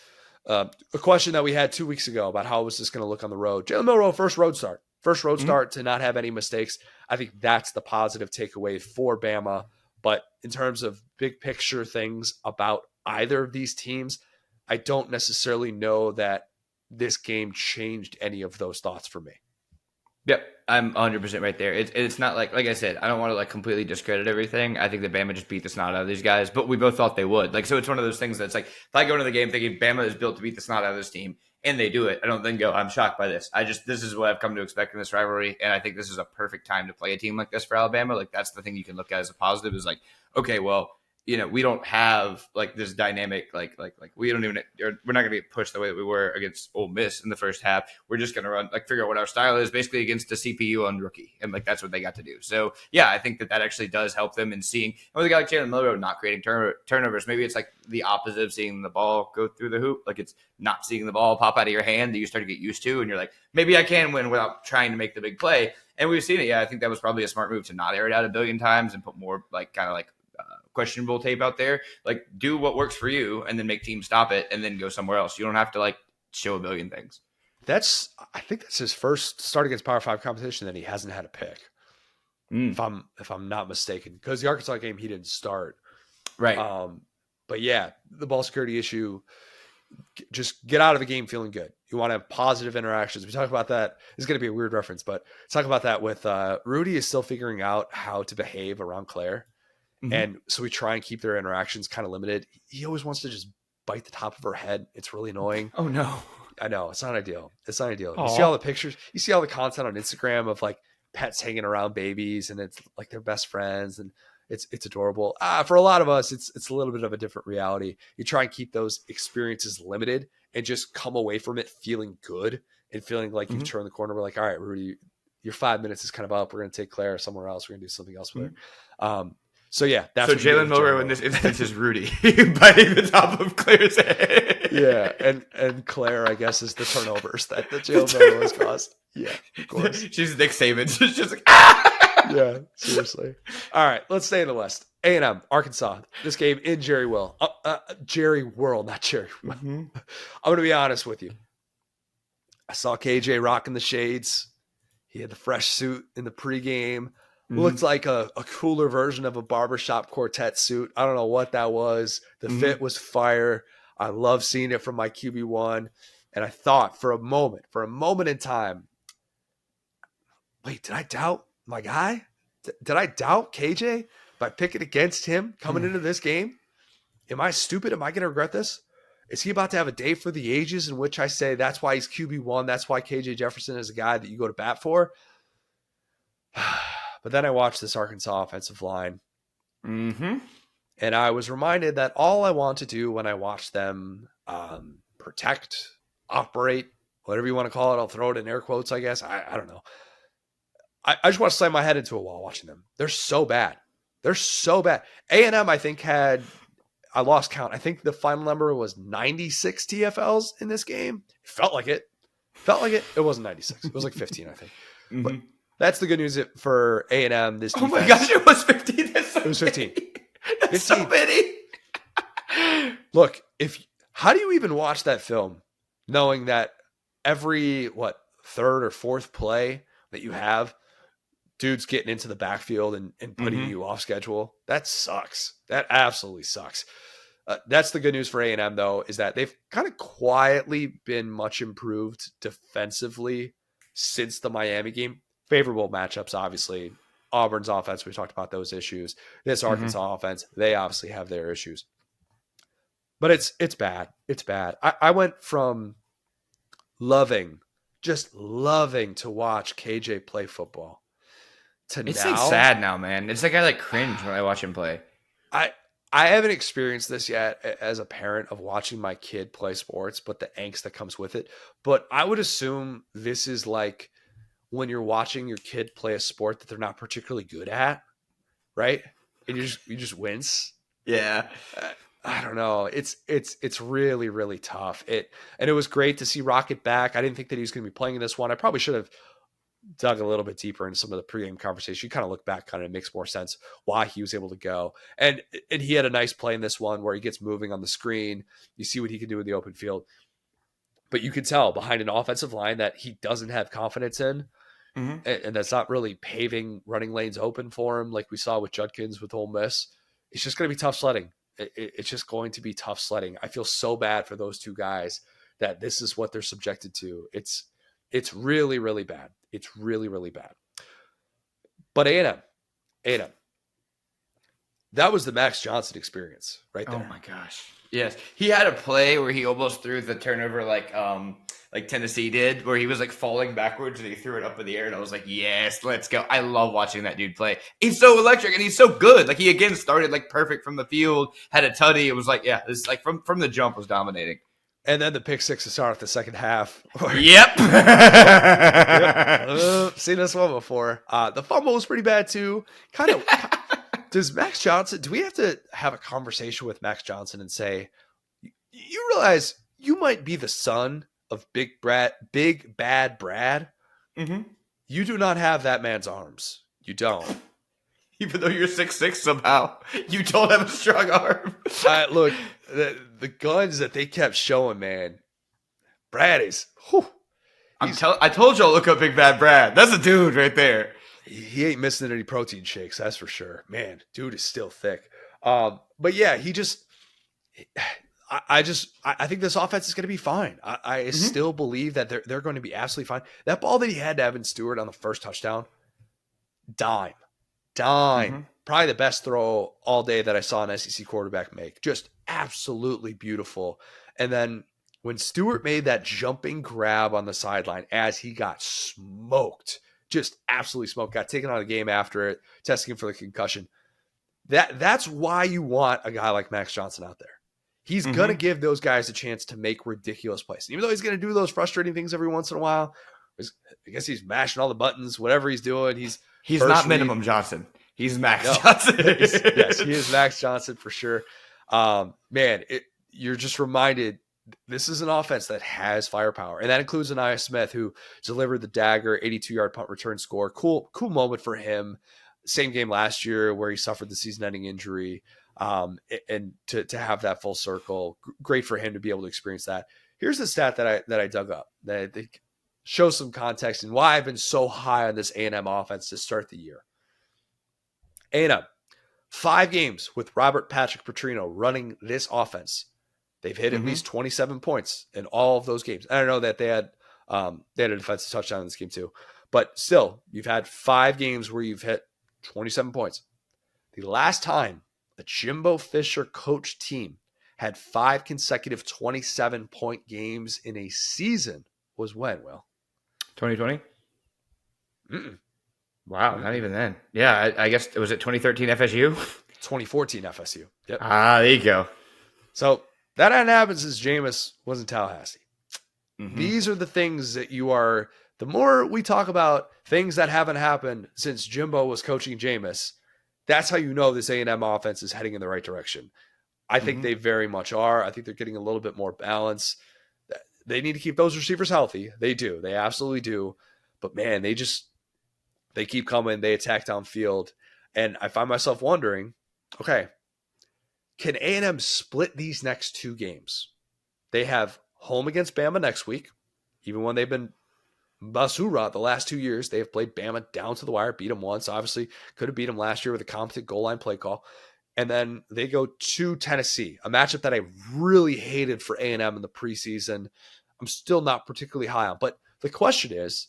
A question that we had 2 weeks ago about how was this going to look on the road. Jalen Milroe, first road start to not have any mistakes. I think that's the positive takeaway for Bama. But in terms of big picture things about either of these teams, I don't necessarily know that this game changed any of those thoughts for me. Yep, I'm 100% right there. It's not like I said, I don't want to like completely discredit everything. I think that Bama just beat the snot out of these guys, but we both thought they would. Like, so it's one of those things that's like, if I go into the game thinking Bama is built to beat the snot out of this team, and they do it, I don't then go, I'm shocked by this. This is what I've come to expect in this rivalry, and I think this is a perfect time to play a team like this for Alabama. Like, that's the thing you can look at as a positive is like, okay, well, we don't have like this dynamic, like we don't even, or we're not going to get pushed the way that we were against Ole Miss in the first half. We're just going to run, like, figure out what our style is basically against a CPU on rookie. And like, that's what they got to do. So yeah, I think that actually does help them in seeing, with a guy like Jalen Milroe not creating turnovers. Maybe it's like the opposite of seeing the ball go through the hoop. Like, it's not seeing the ball pop out of your hand that you start to get used to. And you're like, maybe I can win without trying to make the big play. And we've seen it. Yeah. I think that was probably a smart move to not air it out a billion times and put more like kind of like questionable tape out there. Like, do what works for you and then make teams stop it and then go somewhere else. You don't have to like show a billion things. I think that's his first start against Power 5 competition that he hasn't had a pick. If I'm not mistaken, because the Arkansas game he didn't start. Right. But yeah, the ball security issue, just get out of the game feeling good. You want to have positive interactions. We talk about that. It's going to be a weird reference, but talk about that with Rudy is still figuring out how to behave around Claire. Mm-hmm. And so we try and keep their interactions kind of limited. He always wants to just bite the top of her head. It's really annoying. Oh no. I know. It's not ideal. Aww. You see all the pictures, you see all the content on Instagram of like pets hanging around babies and it's like their best friends and it's adorable. For a lot of us, it's a little bit of a different reality. You try and keep those experiences limited and just come away from it feeling good and feeling like you've turned the corner. We're like, all right, Rudy, your 5 minutes is kind of up. We're going to take Claire somewhere else. We're going to do something else with her. So yeah, that's so Jalen Milroe in this instance is Rudy biting the top of Claire's head. Yeah, and Claire, I guess, is the turnovers that Jalen Milroe has caused. Yeah, of course. She's Nick Saban. She's just like, ah! Yeah, seriously. All right, let's stay in the West. A&M, Arkansas. This game in Jerry World, not Jerry World. I'm going to be honest with you. I saw KJ rocking the shades. He had the fresh suit in the pregame. Looked like a cooler version of a barbershop quartet suit. I don't know what that was. The fit was fire. I love seeing it from my QB1. And I thought for a moment in time, wait, did I doubt my guy? Did I doubt KJ by picking against him coming into this game? Am I stupid? Am I going to regret this? Is he about to have a day for the ages in which I say that's why he's QB1? That's why KJ Jefferson is a guy that you go to bat for? But then I watched this Arkansas offensive line. And I was reminded that all I want to do when I watch them protect, operate, whatever you want to call it, I'll throw it in air quotes, I guess. I don't know. I just want to slam my head into a wall watching them. They're so bad. A&M, I think, I lost count. I think the final number was 96 TFLs in this game. It felt like it. It wasn't 96. It was like 15, I think. But that's the good news for A&M. This defense. Oh my gosh, it was 15. It was 15. That's 15. So many. Look, how do you even watch that film knowing that every third or fourth play that you have, dude's getting into the backfield and putting you off schedule? That sucks. That absolutely sucks. That's the good news for A&M, though, is that they've kind of quietly been much improved defensively since the Miami game. Favorable matchups, obviously. Auburn's offense, we talked about those issues. This Arkansas offense, they obviously have their issues. But it's bad. It's bad. I went from just loving to watch KJ play football to it's now. Like sad now, man. It's like I like cringe when I watch him play. I haven't experienced this yet as a parent of watching my kid play sports, but the angst that comes with it. But I would assume this is like when you're watching your kid play a sport that they're not particularly good at, right? And you just wince. Yeah. I don't know. It's really really tough. And it was great to see Rocket back. I didn't think that he was going to be playing in this one. I probably should have dug a little bit deeper into some of the pregame conversation. You kind of look back, kind of makes more sense why he was able to go. And he had a nice play in this one where he gets moving on the screen. You see what he can do in the open field. But you can tell behind an offensive line that he doesn't have confidence in. Mm-hmm. And that's not really paving running lanes open for him like we saw with Judkins with Ole Miss. It's just going to be tough sledding. It's just going to be tough sledding. I feel so bad for those two guys that this is what they're subjected to. It's really, really bad. It's really, really bad. But A&M, that was the Max Johnson experience right there. Oh my gosh. Yes. He had a play where he almost threw the turnover like Tennessee did, where he was like falling backwards and he threw it up in the air, and I was like, yes, let's go. I love watching that dude play. He's so electric and he's so good. Like, he again started like perfect from the field, had a tutty. It was like, yeah, this like from the jump was dominating. And then the pick six to start off the second half. Yep. Seen this one before. The fumble was pretty bad too. Kind of. Does Max Johnson? Do we have to have a conversation with Max Johnson and say, you realize you might be the son of Big Bad Brad? Mm-hmm. You do not have that man's arms. You don't. Even though you're 6'6", somehow you don't have a strong arm. Look, the guns that they kept showing, man. Brad is. Whew, I told y'all, look up Big Bad Brad. That's a dude right there. He ain't missing any protein shakes, that's for sure. Man, dude is still thick. But yeah, I think this offense is going to be fine. I still believe that they're going to be absolutely fine. That ball that he had to Evan Stewart on the first touchdown, dime. Probably the best throw all day that I saw an SEC quarterback make. Just absolutely beautiful. And then when Stewart made that jumping grab on the sideline as he got smoked, just absolutely smoked, got taken out of the game after it, testing him for the concussion. That's why you want a guy like Max Johnson out there. He's going to give those guys a chance to make ridiculous plays. Even though he's going to do those frustrating things every once in a while, I guess he's mashing all the buttons, whatever he's doing. He's not minimum Johnson. He's Max Johnson. Yes, he is Max Johnson for sure. Man, you're just reminded this is an offense that has firepower, and that includes Anaya Smith, who delivered the dagger 82-yard punt return score. Cool moment for him. Same game last year where he suffered the season-ending injury, and to have that full circle, great for him to be able to experience that. Here's the stat that I dug up that I think shows some context and why I've been so high on this A&M offense to start the year. A&M, 5 games with Robert Patrick Petrino running this offense. They've hit at least 27 points in all of those games. I don't know that they had a defensive touchdown in this game too, but still, you've had 5 games where you've hit 27 points. The last time a Jimbo Fisher coached team had 5 consecutive 27-point games in a season was when, Will? 2020? Wow, not even then. Yeah, I guess, was it 2013 FSU? 2014 FSU. Yep. There you go. So that hadn't happened since Jameis was in Tallahassee. These are the things that the more we talk about things that haven't happened since Jimbo was coaching Jameis, that's how you know this A&M offense is heading in the right direction. I think they very much are. I think they're getting a little bit more balance. They need to keep those receivers healthy. They do. They absolutely do. But man, they keep coming. They attack downfield. And I find myself wondering, okay, can A&M split these next 2 games? They have home against Bama next week. Even when they've been basura the last 2 years, they have played Bama down to the wire, beat them once. Obviously, could have beat them last year with a competent goal line play call. And then they go to Tennessee, a matchup that I really hated for A&M in the preseason. I'm still not particularly high on. But the question is,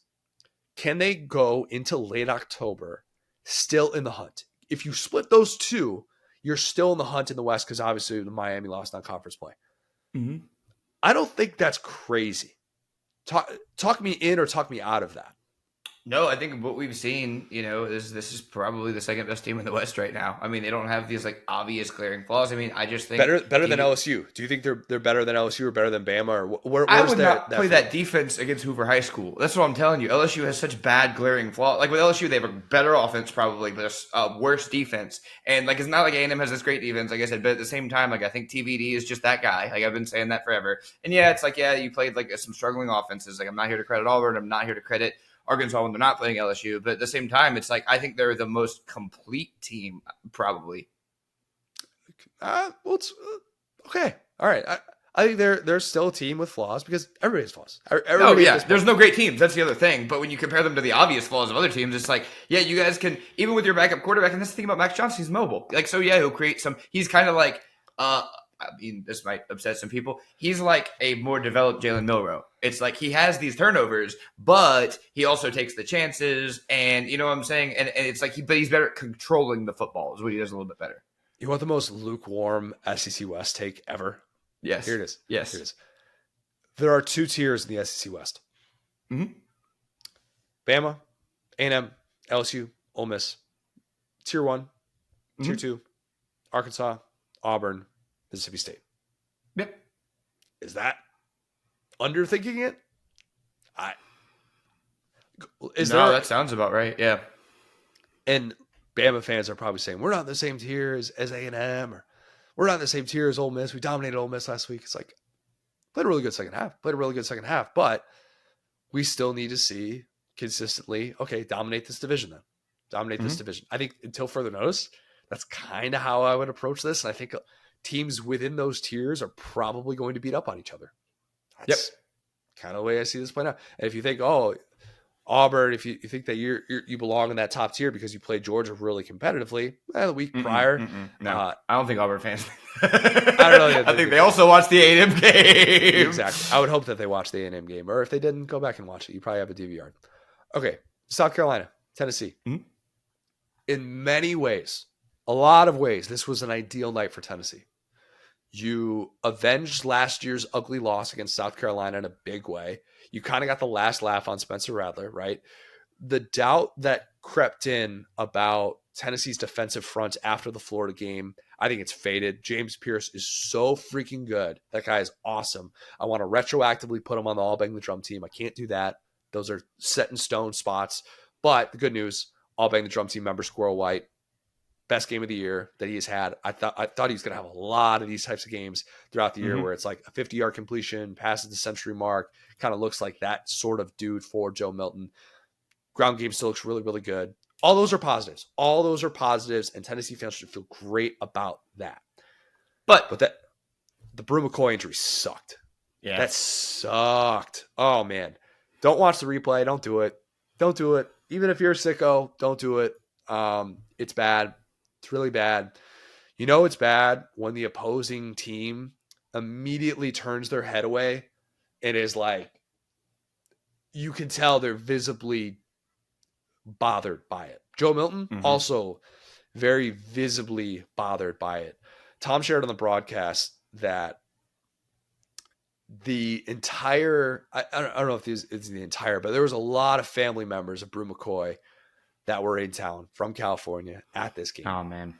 can they go into late October still in the hunt? If you split those 2, you're still in the hunt in the West because obviously the Miami lost on conference play. I don't think that's crazy. Talk me in or talk me out of that. No, I think what we've seen, is this is probably the second best team in the West right now. I mean, they don't have these like obvious glaring flaws. I mean, I just think Better than TV. LSU. Do you think they're better than LSU or better than Bama, or I where's would not that play for you? that defense against Hoover High School. That's what I'm telling you. LSU has such bad glaring flaws. Like with LSU, they have a better offense probably, but a worse defense. And like it's not like A&M has this great defense, like I said. But at the same time, like I think TVD is just that guy. Like I've been saying that forever. And yeah, it's like you played like some struggling offenses. Like I'm not here to credit Auburn. I'm not here to credit Arkansas when they're not playing LSU. But at the same time, it's like I think they're the most complete team probably. Well, it's okay. All right. I think they're still a team with flaws because everybody has flaws. No, Everybody yeah, there's no great teams. That's the other thing. But when you compare them to the obvious flaws of other teams, it's like, yeah, you guys can, even with your backup quarterback, and that's the thing about Max Johnson, he's mobile. Like, so yeah, he'll create some, he's kind of like, I mean, this might upset some people. He's like a more developed Jalen Milroe. It's like he has these turnovers, but he also takes the chances, and you know what I'm saying? And it's like, but he's better at controlling the football, is what he does a little bit better. You want the most lukewarm SEC West take ever? Yes. Here it is. Yes. Here it is. There are two tiers in the SEC West. Mm-hmm. Bama, A&M, LSU, Ole Miss. Tier 1, Tier 2, Arkansas, Auburn, Mississippi State. Yep. Is that underthinking it? That sounds about right. Yeah. And Bama fans are probably saying, we're not in the same tier as A&M, or we're not in the same tier as Ole Miss. We dominated Ole Miss last week. It's like, played a really good second half, but we still need to see consistently, okay, dominate this division then. Dominate this division. I think until further notice, that's kind of how I would approach this. And I think teams within those tiers are probably going to beat up on each other. That's kind of the way I see this playing out. And if you think, Auburn, if you think that you belong in that top tier because you played Georgia really competitively the week prior. No, I don't think Auburn fans. I don't know. I think they also watched the A&M game. Exactly. I would hope that they watched the A&M game, or if they didn't, go back and watch it. You probably have a DVR. Okay, South Carolina, Tennessee. Mm-hmm. In many ways, a lot of ways, this was an ideal night for Tennessee. You avenged last year's ugly loss against South Carolina in a big way. You kind of got the last laugh on Spencer Rattler, right? The doubt that crept in about Tennessee's defensive front after the Florida game, I think it's faded. James Pierce is so freaking good. That guy is awesome. I want to retroactively put him on the All Bang the Drum team. I can't do that. Those are set in stone spots. But the good news, All Bang the Drum team member Squirrel White, best game of the year that he has had. I thought he was going to have a lot of these types of games throughout the year where it's like a 50-yard completion, passes the century mark, kind of looks like that sort of dude for Joe Milton. Ground game still looks really, really good. All those are positives. And Tennessee fans should feel great about that. But that the Brew McCoy injury sucked. Yeah. That sucked. Oh, man. Don't watch the replay. Don't do it. Don't do it. Even if you're a sicko, don't do it. It's bad. It's really bad. You know it's bad when the opposing team immediately turns their head away and is like, you can tell they're visibly bothered by it. Joe Milton also very visibly bothered by it. Tom shared on the broadcast that the entire, I don't know if it's the entire, but there was a lot of family members of Brew McCoy that were in town from California at this game. Oh, man.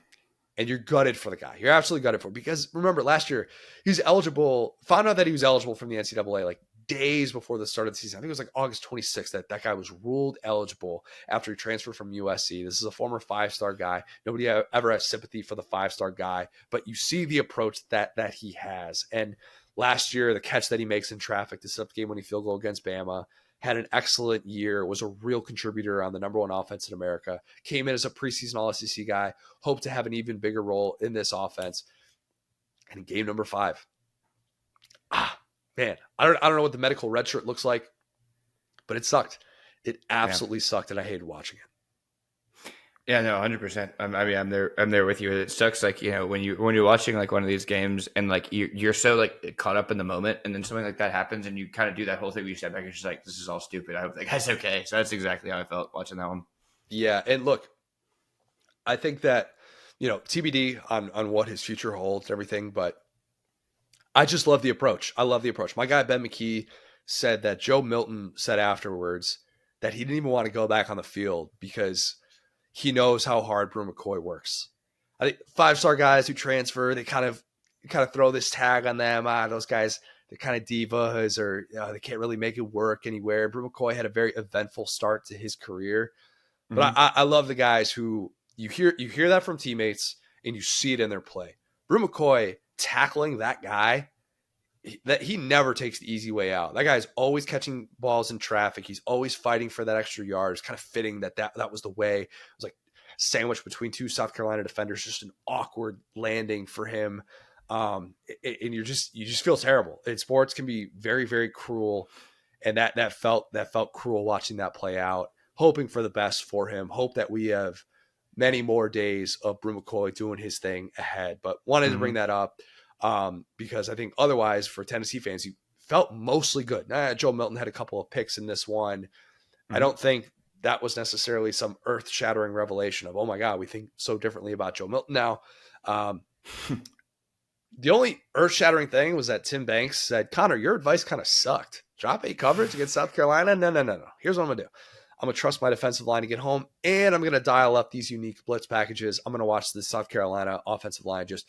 And you're gutted for the guy. You're absolutely gutted for it. Because remember, last year, found out that he was eligible from the NCAA like days before the start of the season. I think it was like August 26th that guy was ruled eligible after he transferred from USC. This is a former 5-star guy. Nobody ever has sympathy for the 5-star guy, but you see the approach that he has. And last year, the catch that he makes in traffic to set up the game-winning field goal against Bama, had an excellent year, was a real contributor on the number one offense in America, came in as a preseason All-SEC guy, hoped to have an even bigger role in this offense. And in game number 5, man, I don't know what the medical red shirt looks like, but it sucked. It absolutely sucked, and I hated watching it. Yeah, no, 100%. I mean, I'm there with you. It sucks, like, when you're watching like one of these games and like you're so like caught up in the moment, and then something like that happens, and you kind of do that whole thing where you step back and you're just like, this is all stupid. I hope that guy's okay. So that's exactly how I felt watching that one. Yeah, and look, I think that TBD on what his future holds and everything, but I just love the approach. I love the approach. My guy Ben McKee said that Joe Milton said afterwards that he didn't even want to go back on the field because he knows how hard Brew McCoy works. I think 5-star guys who transfer, they kind of throw this tag on them. Those guys, they're kind of divas, or they can't really make it work anywhere. Brew McCoy had a very eventful start to his career, but I love the guys who you hear that from teammates and you see it in their play. Brew McCoy tackling that guy, that he never takes the easy way out. That guy's always catching balls in traffic. He's always fighting for that extra yard. It's kind of fitting that was the way. It was like sandwiched between two South Carolina defenders, just an awkward landing for him. And you just feel terrible. And sports can be very, very cruel. And that felt cruel watching that play out, hoping for the best for him. Hope that we have many more days of Brew McCoy doing his thing ahead, but wanted to bring that up. Because I think otherwise for Tennessee fans, you felt mostly good. Joe Milton had a couple of picks in this one. I don't think that was necessarily some earth-shattering revelation of, oh my God, we think so differently about Joe Milton now. The only earth-shattering thing was that Tim Banks said, Connor, your advice kind of sucked. Drop 8 coverage against South Carolina? No. Here's what I'm going to do. I'm going to trust my defensive line to get home, and I'm going to dial up these unique blitz packages. I'm going to watch the South Carolina offensive line just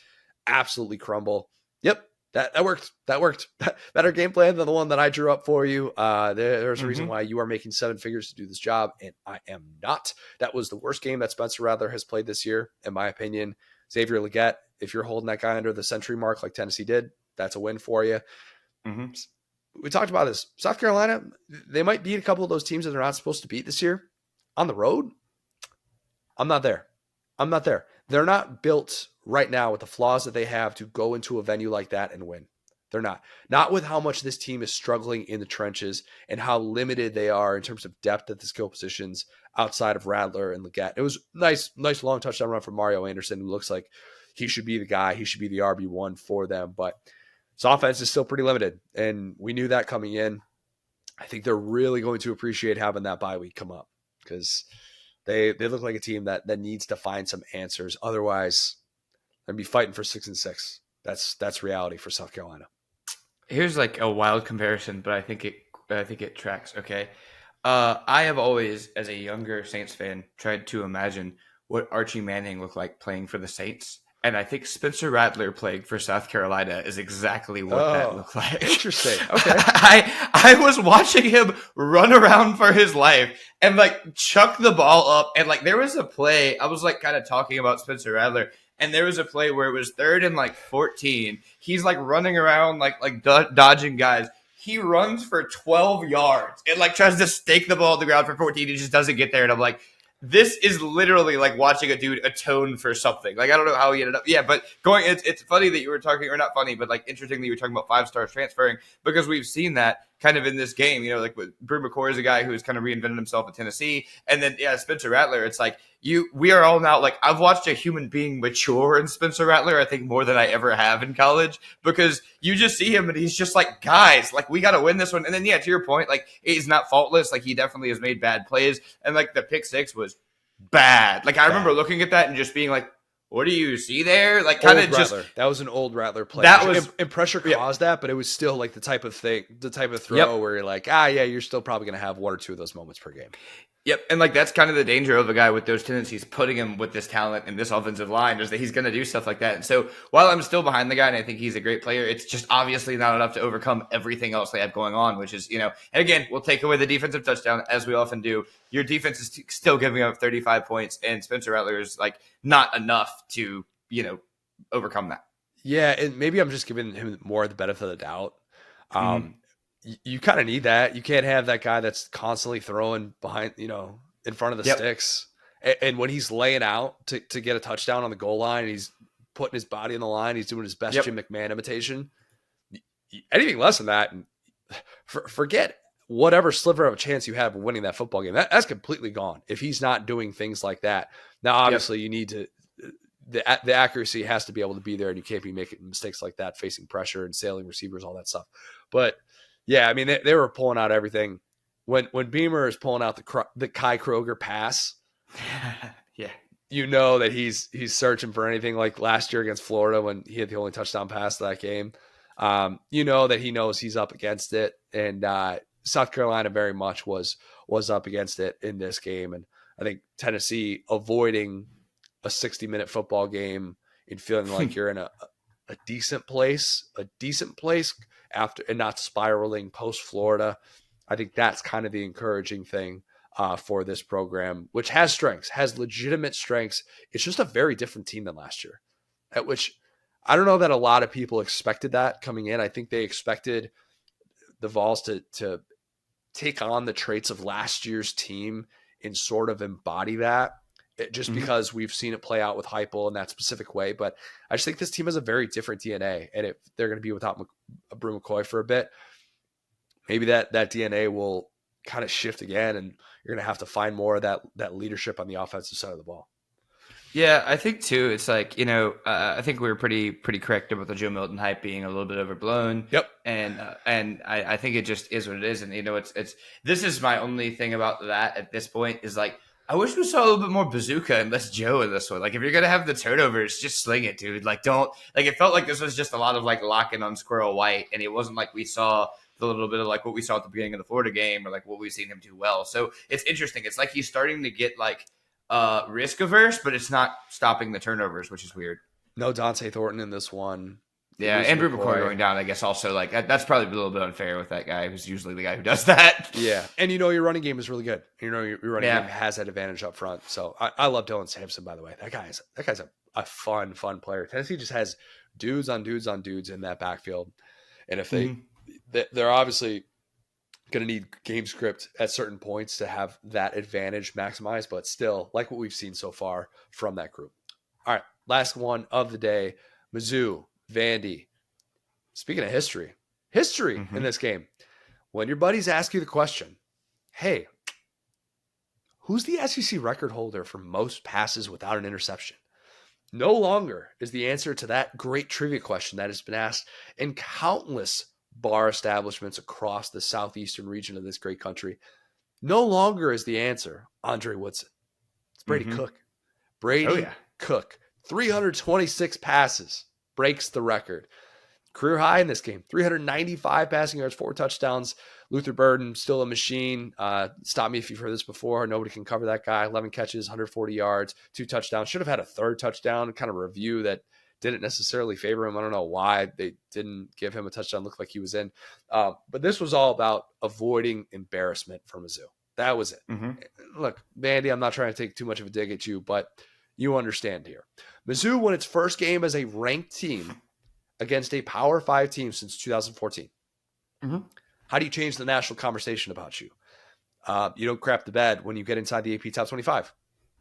absolutely crumble. Yep, that worked. That worked. Better game plan than the one that I drew up for you. There's a reason why you are making 7 figures to do this job, and I am not. That was the worst game that Spencer Rattler has played this year, in my opinion. Xavier Legette, if you're holding that guy under the century mark like Tennessee did, that's a win for you. We talked about this. South Carolina, they might beat a couple of those teams that they're not supposed to beat this year. On the road, I'm not there. They're not built right now with the flaws that they have to go into a venue like that and win. They're not. Not with how much this team is struggling in the trenches and how limited they are in terms of depth at the skill positions outside of Rattler and Legette. It was nice long touchdown run from Mario Anderson, who looks like he should be the guy. He should be the RB1 for them. But this offense is still pretty limited, and we knew that coming in. I think they're really going to appreciate having that bye week come up because they look like a team that needs to find some answers. Otherwise, they're going to be fighting for 6-6. That's reality for South Carolina. Here's like a wild comparison, but I think it tracks. Okay. I have always, as a younger Saints fan, tried to imagine what Archie Manning looked like playing for the Saints. And I think Spencer Rattler playing for South Carolina is exactly what that looked like. Interesting. Okay. I was watching him run around for his life and like chuck the ball up. And like there was a play, I was like kind of talking about Spencer Rattler, and there was a play where it was 3rd and like 14. He's like running around like dodging guys. He runs for 12 yards and like tries to stake the ball at the ground for 14. He just doesn't get there. And I'm like, this is literally like watching a dude atone for something. Like, I don't know how he ended up. Yeah, but it's funny that you were talking, or not funny, but like interesting that you were talking about 5-stars transferring, because we've seen that kind of in this game, like with Brew McCoy is a guy who's kind of reinvented himself at Tennessee. And then, Spencer Rattler, it's like we are all now like, I've watched a human being mature in Spencer Rattler, I think more than I ever have in college, because you just see him and he's just like, guys, like we got to win this one. And then, to your point, like he's not faultless. Like he definitely has made bad plays. And like the pick 6 was bad. Like I remember looking at that and just being like, what do you see there? Like kind of just that was an old Rattler play. That was and pressure caused that, but it was still like the type of throw where you're like, you're still probably going to have 1 or 2 of those moments per game. Yep, and like that's kind of the danger of a guy with those tendencies, putting him with this talent and this offensive line, is that he's going to do stuff like that. And so while I'm still behind the guy and I think he's a great player, it's just obviously not enough to overcome everything else they have going on, which is, and again, we'll take away the defensive touchdown as we often do. Your defense is still giving up 35 points, and Spencer Rattler is like not enough to, overcome that. Yeah, and maybe I'm just giving him more the benefit of the doubt. You kind of need that. You can't have that guy that's constantly throwing behind, in front of the sticks. And when he's laying out to get a touchdown on the goal line, and he's putting his body on the line, he's doing his best Jim McMahon imitation. Anything less than that, and forget whatever sliver of a chance you have of winning that football game. That's completely gone if he's not doing things like that. Now, obviously, you need to the accuracy has to be able to be there, and you can't be making mistakes like that, facing pressure and sailing receivers, all that stuff. But yeah, I mean, they were pulling out everything. When Beamer is pulling out the Kai Kroger pass, that he's searching for anything, like last year against Florida when he had the only touchdown pass of that game. That he knows he's up against it, and South Carolina very much was was up against it in this game. And I think Tennessee avoiding a 60-minute football game and feeling like you're in a decent place after and not spiraling post Florida. I think that's kind of the encouraging thing for this program, which has strengths, has legitimate strengths. It's just a very different team than last year, at which I don't know that a lot of people expected that coming in. I think they expected the Vols to take on the traits of last year's team and sort of embody that, just because we've seen it play out with Heupel in that specific way. But I just think this team has a very different DNA, and if they're going to be without Brew McCoy for a bit, maybe that DNA will kind of shift again, and you're going to have to find more of that leadership on the offensive side of the ball. Yeah, I think too. It's like, I think we were pretty correct about the Joe Milton hype being a little bit overblown. Yep. And I think it just is what it is. And it's this is my only thing about that at this point is like, I wish we saw a little bit more bazooka and less Joe in this one. Like, if you're gonna have the turnovers, just sling it, dude. Like, don't like. It felt like this was just a lot of like locking on Squirrel White, and it wasn't like we saw the little bit of like what we saw at the beginning of the Florida game or like what we've seen him do well. So it's interesting. It's like he's starting to get like risk averse, but it's not stopping the turnovers, which is weird. No Dante Thornton in this one. Yeah, Andrew McCoy going down, I guess also like that's probably a little bit unfair with that guy who's usually the guy who does that. Yeah, and your running game is really good. Your running game has that advantage up front. So I love Dylan Sampson, by the way. That guy's a fun player. Tennessee just has dudes on dudes on dudes in that backfield, and if they're obviously going to need game script at certain points to have that advantage maximized, but still like what we've seen so far from that group. All right, last one of the day, Mizzou. Vandy. Speaking of history in this game. When your buddies ask you the question, hey, who's the SEC record holder for most passes without an interception? No longer is the answer to that great trivia question that has been asked in countless bar establishments across the southeastern region of this great country. No longer is the answer Andre Woodson. It's Brady Cook. Brady Cook. 326 passes. Breaks the record. Career high in this game. 395 passing yards, 4 touchdowns. Luther Burden, still a machine. Stop me if you've heard this before. Nobody can cover that guy. 11 catches, 140 yards, 2 touchdowns. Should have had a 3rd touchdown. Kind of review that didn't necessarily favor him. I don't know why they didn't give him a touchdown. Looked like he was in. But this was all about avoiding embarrassment for Mizzou. That was it. Look, Vandy, I'm not trying to take too much of a dig at you, but you understand here. Mizzou won its first game as a ranked team against a Power 5 team since 2014. How do you change the national conversation about you? You don't crap the bed when you get inside the AP Top 25.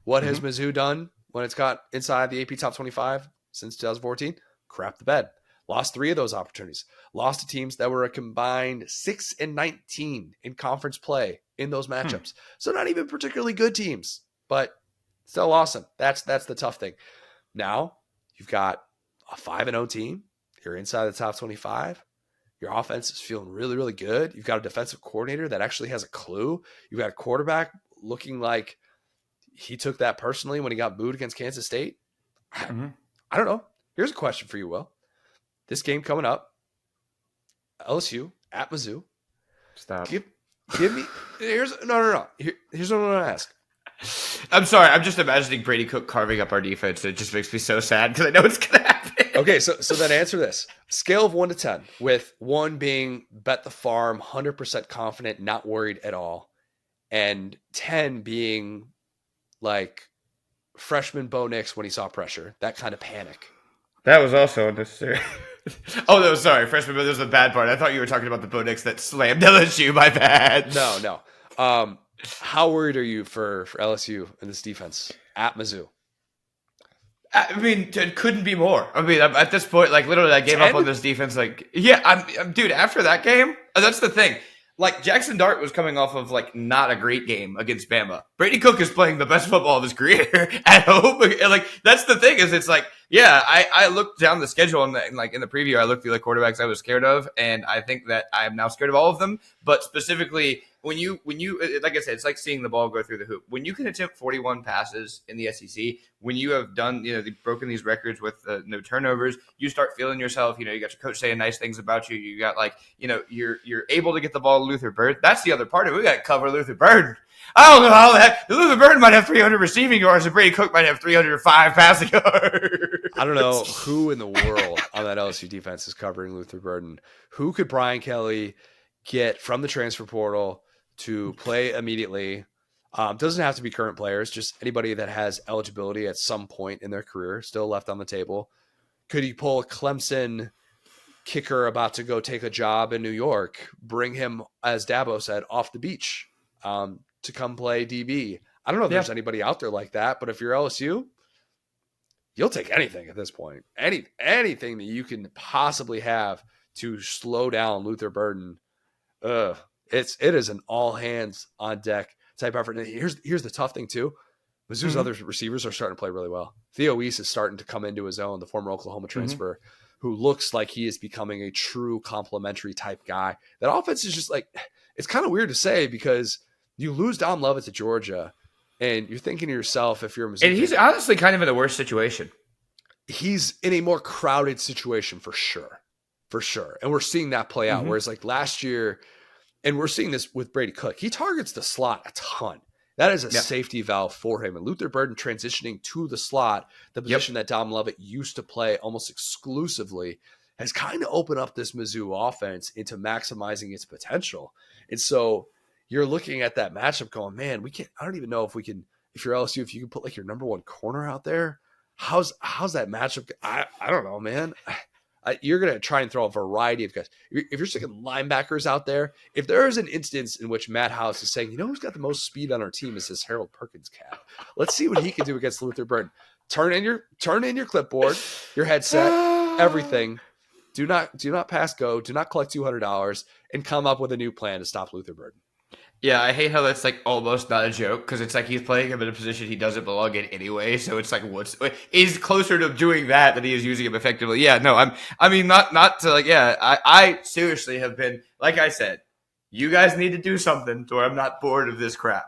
What has Mizzou done when it's got inside the AP Top 25 since 2014? Crap the bed. Lost 3 of those opportunities. Lost to teams that were a combined 6-19 in conference play in those matchups. So not even particularly good teams, but still awesome. That's the tough thing. Now you've got a 5-0 team. You're inside the top 25. Your offense is feeling really, really good. You've got a defensive coordinator that actually has a clue. You've got a quarterback looking like he took that personally when he got booed against Kansas State. I don't know. Here's a question for you, Will. This game coming up, LSU at Mizzou. Stop. Give me. Here's no. Here's what I'm going to ask. I'm sorry. I'm just imagining Brady Cook carving up our defense. It just makes me so sad because I know it's going to happen. Okay, so then answer this. Scale of 1 to 10, with 1 being bet the farm, 100% confident, not worried at all, and 10 being like freshman Bo Nix when he saw pressure, that kind of panic. That was also unnecessary. Oh, no, sorry. Freshman Bo, that was the bad part. I thought you were talking about the Bo Nix that slammed LSU. My bad. No. How worried are you for LSU in this defense at Mizzou? I mean, it couldn't be more. I mean, at this point, like literally, I gave 10? up on this defense. Like, yeah, dude. After that game, that's the thing. Like Jackson Dart was coming off of like not a great game against Bama. Brady Cook is playing the best football of his career at home. And like that's the thing is, it's like, yeah, I looked down the schedule and like in the preview, I looked through the quarterbacks I was scared of, and I think that I am now scared of all of them. But specifically, when you like I said, it's like seeing the ball go through the hoop. When you can attempt 41 passes in the SEC, when you have done, broken these records with no turnovers, you start feeling yourself. You got your coach saying nice things about you. You got you're able to get the ball to Luther Burden. That's the other part of it. We got to cover Luther Burden. I don't know how the heck Luther Burden might have 300 receiving yards and Brady Cook might have 305 passing yards. I don't know who in the world on that LSU defense is covering Luther Burden. Who could Brian Kelly get from the transfer portal to play immediately? Doesn't have to be current players, just anybody that has eligibility at some point in their career still left on the table. Could he pull a Clemson kicker about to go take a job in New York, bring him, as Dabo said, off the beach to come play DB? I don't know if there's anybody out there like that, but if you're LSU, you'll take anything at this point. Anything that you can possibly have to slow down Luther Burden. It is an all hands on deck type effort. And here's the tough thing too. Mizzou's other receivers are starting to play really well. Theo Weiss is starting to come into his own, the former Oklahoma transfer, who looks like he is becoming a true complementary type guy. That offense is just it's kind of weird to say because you lose Dom Lovett to Georgia, and you're thinking to yourself, if you're a Mizzou and he's honestly kind of in a worse situation. He's in a more crowded situation for sure. And we're seeing that play out. Whereas last year, and we're seeing this with Brady Cook, he targets the slot a ton. That is a safety valve for him. And Luther Burden transitioning to the slot, the position that Dom Lovett used to play almost exclusively, has kind of opened up this Mizzou offense into maximizing its potential. And so you're looking at that matchup going, man, I don't even know if you're LSU, if you can put your number one corner out there. How's that matchup? I don't know, man. You're going to try and throw a variety of guys. If you're sticking linebackers out there, if there is an instance in which Matt House is saying, who's got the most speed on our team is this Harold Perkins cat. Let's see what he can do against Luther Burden. Turn in your clipboard, your headset, everything. Do not pass go. Do not collect $200 and come up with a new plan to stop Luther Burden. Yeah, I hate how that's almost not a joke because it's he's playing him in a position he doesn't belong in anyway. So it's he's closer to doing that than he is using him effectively. Yeah, no, I seriously have been, like I said, you guys need to do something to where I'm not bored of this crap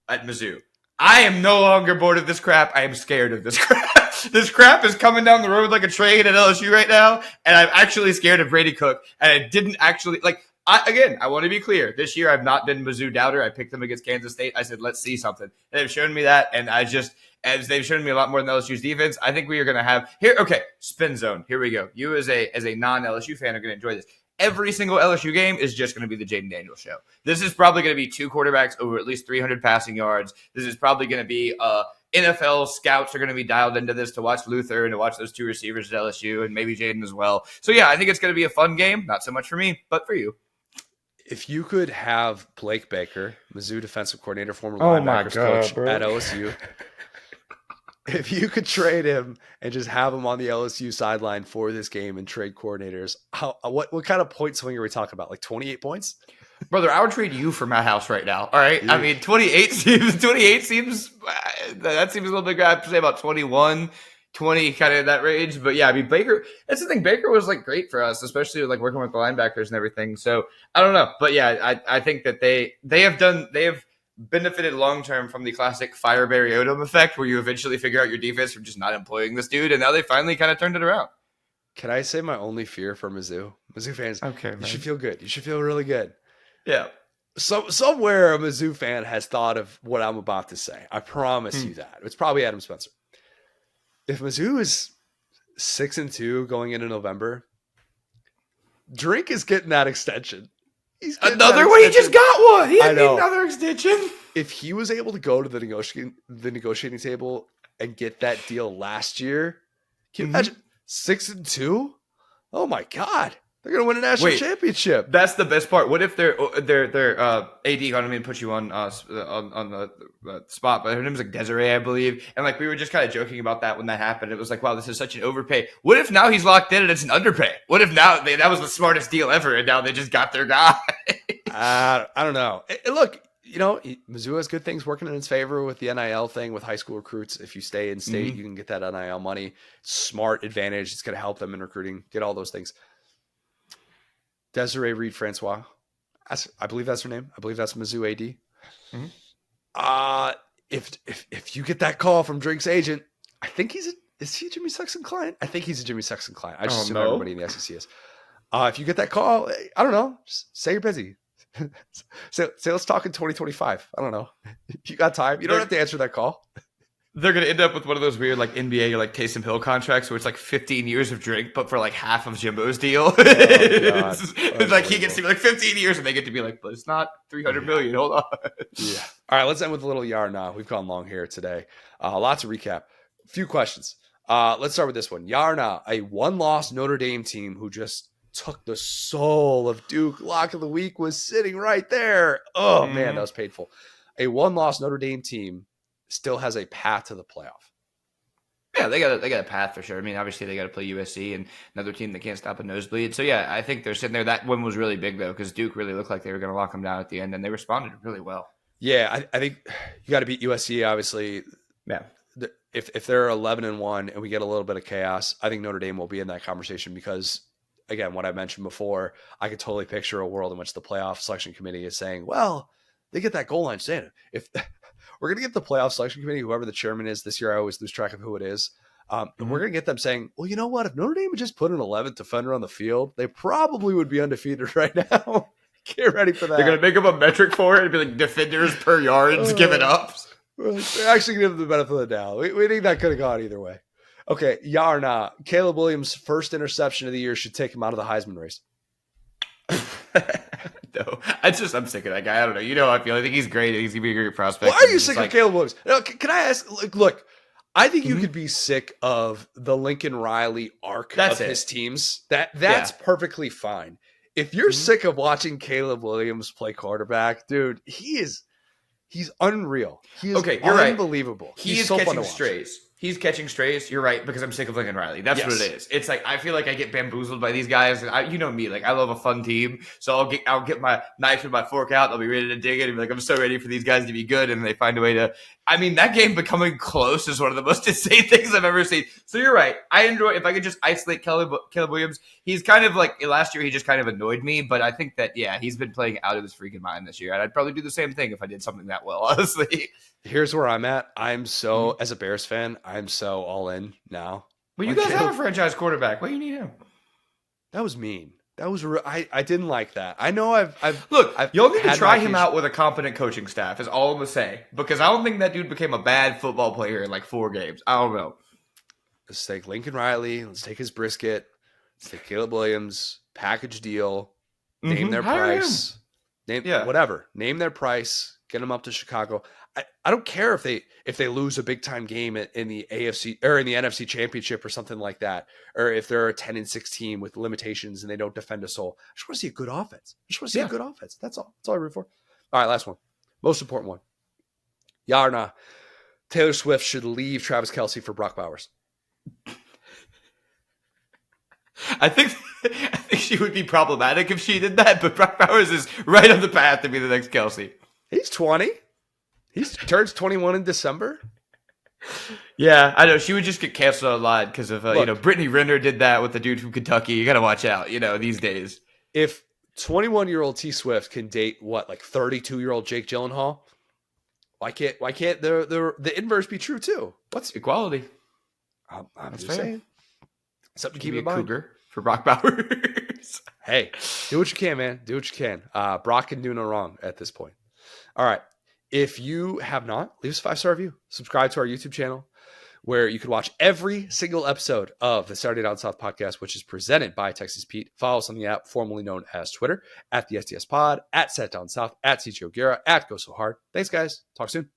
at Mizzou. I am no longer bored of this crap. I am scared of this crap. This crap is coming down the road like a train at LSU right now, and I'm actually scared of Brady Cook. And I didn't actually I want to be clear. This year, I've not been Mizzou doubter. I picked them against Kansas State. I said, let's see something. And they've shown me that, and as they've shown me a lot more than LSU's defense, I think we are going to have here. Okay, spin zone. Here we go. You as a non-LSU fan are going to enjoy this. Every single LSU game is just going to be the Jaden Daniels show. This is probably going to be two quarterbacks over at least 300 passing yards. This is probably going to be NFL scouts are going to be dialed into this to watch Luther and to watch those two receivers at LSU and maybe Jaden as well. So, yeah, I think it's going to be a fun game. Not so much for me, but for you. If you could have Blake Baker, Mizzou defensive coordinator, former linebackers coach at LSU, if you could trade him and just have him on the LSU sideline for this game and trade coordinators, what kind of point swing are we talking about? 28 points? Brother, I would trade you for Matt House right now. All right. Yeah. I mean, 28 seems that seems a little bit good. I'd say about 21. 20, kind of in that range. But yeah, I mean, Baker, that's the thing. Baker was great for us, especially working with the linebackers and everything. So I don't know. But yeah, I think that they have benefited long-term from the classic fire Barry Odom effect where you eventually figure out your defense from just not employing this dude. And now they finally kind of turned it around. Can I say my only fear for Mizzou fans? Okay, man. You should feel good. You should feel really good. Yeah. So somewhere a Mizzou fan has thought of what I'm about to say. I promise you that. It's probably Adam Spencer. If Mizzou is 6-2 going into November, Drink is getting that extension. He's getting another one. He just got one. He had another extension. If he was able to go to the negotiating table and get that deal last year, can you imagine 6-2? Oh my God. They're going to win a national championship. That's the best part. What if their AD got me to put you on the spot, but her name was Desiree, I believe. And we were just kind of joking about that when that happened. It was wow, this is such an overpay. What if now he's locked in and it's an underpay? What if now that was the smartest deal ever and now they just got their guy? I don't know. Look, Mizzou has good things working in its favor with the NIL thing with high school recruits. If you stay in state, you can get that NIL money. Smart advantage. It's going to help them in recruiting, get all those things. Desiree Reed-Francois, I believe that's her name. I believe that's Mizzou AD. Mm-hmm. If you get that call from Drake's agent, I think is he a Jimmy Sexton client? I think he's a Jimmy Sexton client. I just assume everybody in the SEC is. If you get that call, I don't know. Just say you're busy. say let's talk in 2025. I don't know. You got time. You don't have to answer that call. They're going to end up with one of those weird like NBA or like Taysom Hill contracts where it's like 15 years of Drake, but for like half of Jimbo's deal. It's like he gets to be like 15 years and they get to be like, but it's not 300 million. Hold on. Yeah. All right. Let's end with a little Yarna. We've gone long here today. Lots to recap. A few questions. Let's start with this one. Yarna, a one-loss Notre Dame team who just took the soul of Duke. Lock of the week was sitting right there. Oh, man, that was painful. A one-loss Notre Dame team still has a path to the playoff. Yeah, they got a path for sure. I mean, obviously they got to play USC and another team that can't stop a nosebleed. So yeah, I think they're sitting there. That one was really big though because Duke really looked like they were going to lock them down at the end, and they responded really well. Yeah, I think you got to beat USC. Obviously, yeah. If they're 11-1 and we get a little bit of chaos, I think Notre Dame will be in that conversation because, again, what I mentioned before, I could totally picture a world in which the playoff selection committee is saying, "Well, they get that goal line stand. If we're going to get the playoff selection committee, whoever the chairman is this year, I always lose track of who it is. We're going to get them saying, well, you know what? If Notre Dame had just put an 11th defender on the field, they probably would be undefeated right now. Get ready for that. They're going to make up a metric for it and be like defenders per yards given up. They're actually going to give them the benefit of the doubt. We think that could have gone either way. Okay, Yarna. Caleb Williams' first interception of the year should take him out of the Heisman race. No, I'm sick of that guy. I don't know. You know how I feel. I think he's great. He's gonna be a great prospect. Why are you sick of Caleb Williams? No, can I ask? Look, I think you could be sick of the Lincoln Riley arc of his teams. That's perfectly fine. If you're sick of watching Caleb Williams play quarterback, dude, he's unreal. He is unbelievable. Right. He's so catching strays. He's catching strays. You're right, because I'm sick of Lincoln Riley. That's what it is. It's like I feel like I get bamboozled by these guys. And you know me, like I love a fun team. So I'll get my knife and my fork out. I'll be ready to dig it and be like, I'm so ready for these guys to be good. And they find a way to. I mean, that game becoming close is one of the most insane things I've ever seen. So you're right. I enjoy if I could just isolate Caleb Williams. He's kind of like last year. He just kind of annoyed me, but I think that he's been playing out of his freaking mind this year. And I'd probably do the same thing if I did something that well. Honestly. Here's where I'm at. I'm so, as a Bears fan, I'm so all in now. Well, you guys have a franchise quarterback. Why do you need him? That was mean. That was I didn't like that. I know I've you'll need to try him out with a competent coaching staff is all I'm gonna say, because I don't think that dude became a bad football player in like 4 games. I don't know. Let's take Lincoln Riley. Let's take his brisket. Let's take Caleb Williams. Package deal. Name their price. Whatever. Name their price. Get them up to Chicago. I don't care if they lose a big time game in the AFC or in the NFC Championship or something like that, or if they're a 10-6 team with limitations and they don't defend a soul. I just want to see a good offense. A good offense. That's all. That's all I root for. All right, last one. Most important one. Yarna. Taylor Swift should leave Travis Kelce for Brock Bowers. I think she would be problematic if she did that, but Brock Bowers is right on the path to be the next Kelce. He's 20. He turns 21 in December. Yeah, I know. She would just get canceled a lot because of, Brittany Renner did that with the dude from Kentucky. You got to watch out, these days. If 21-year-old T Swift can date, 32-year-old Jake Gyllenhaal, why can't the inverse be true too? What's equality? I'm just saying. Something to keep in mind. Cougar for Brock Bowers. Hey, do what you can, man. Do what you can. Brock can do no wrong at this point. All right. If you have not, leave us a 5-star review. Subscribe to our YouTube channel where you can watch every single episode of the Saturday Down South podcast, which is presented by Texas Pete. Follow us on the app formerly known as Twitter, at the SDS Pod, at Set Down South, at CJ O'Gara, at Go So Hard. Thanks, guys. Talk soon.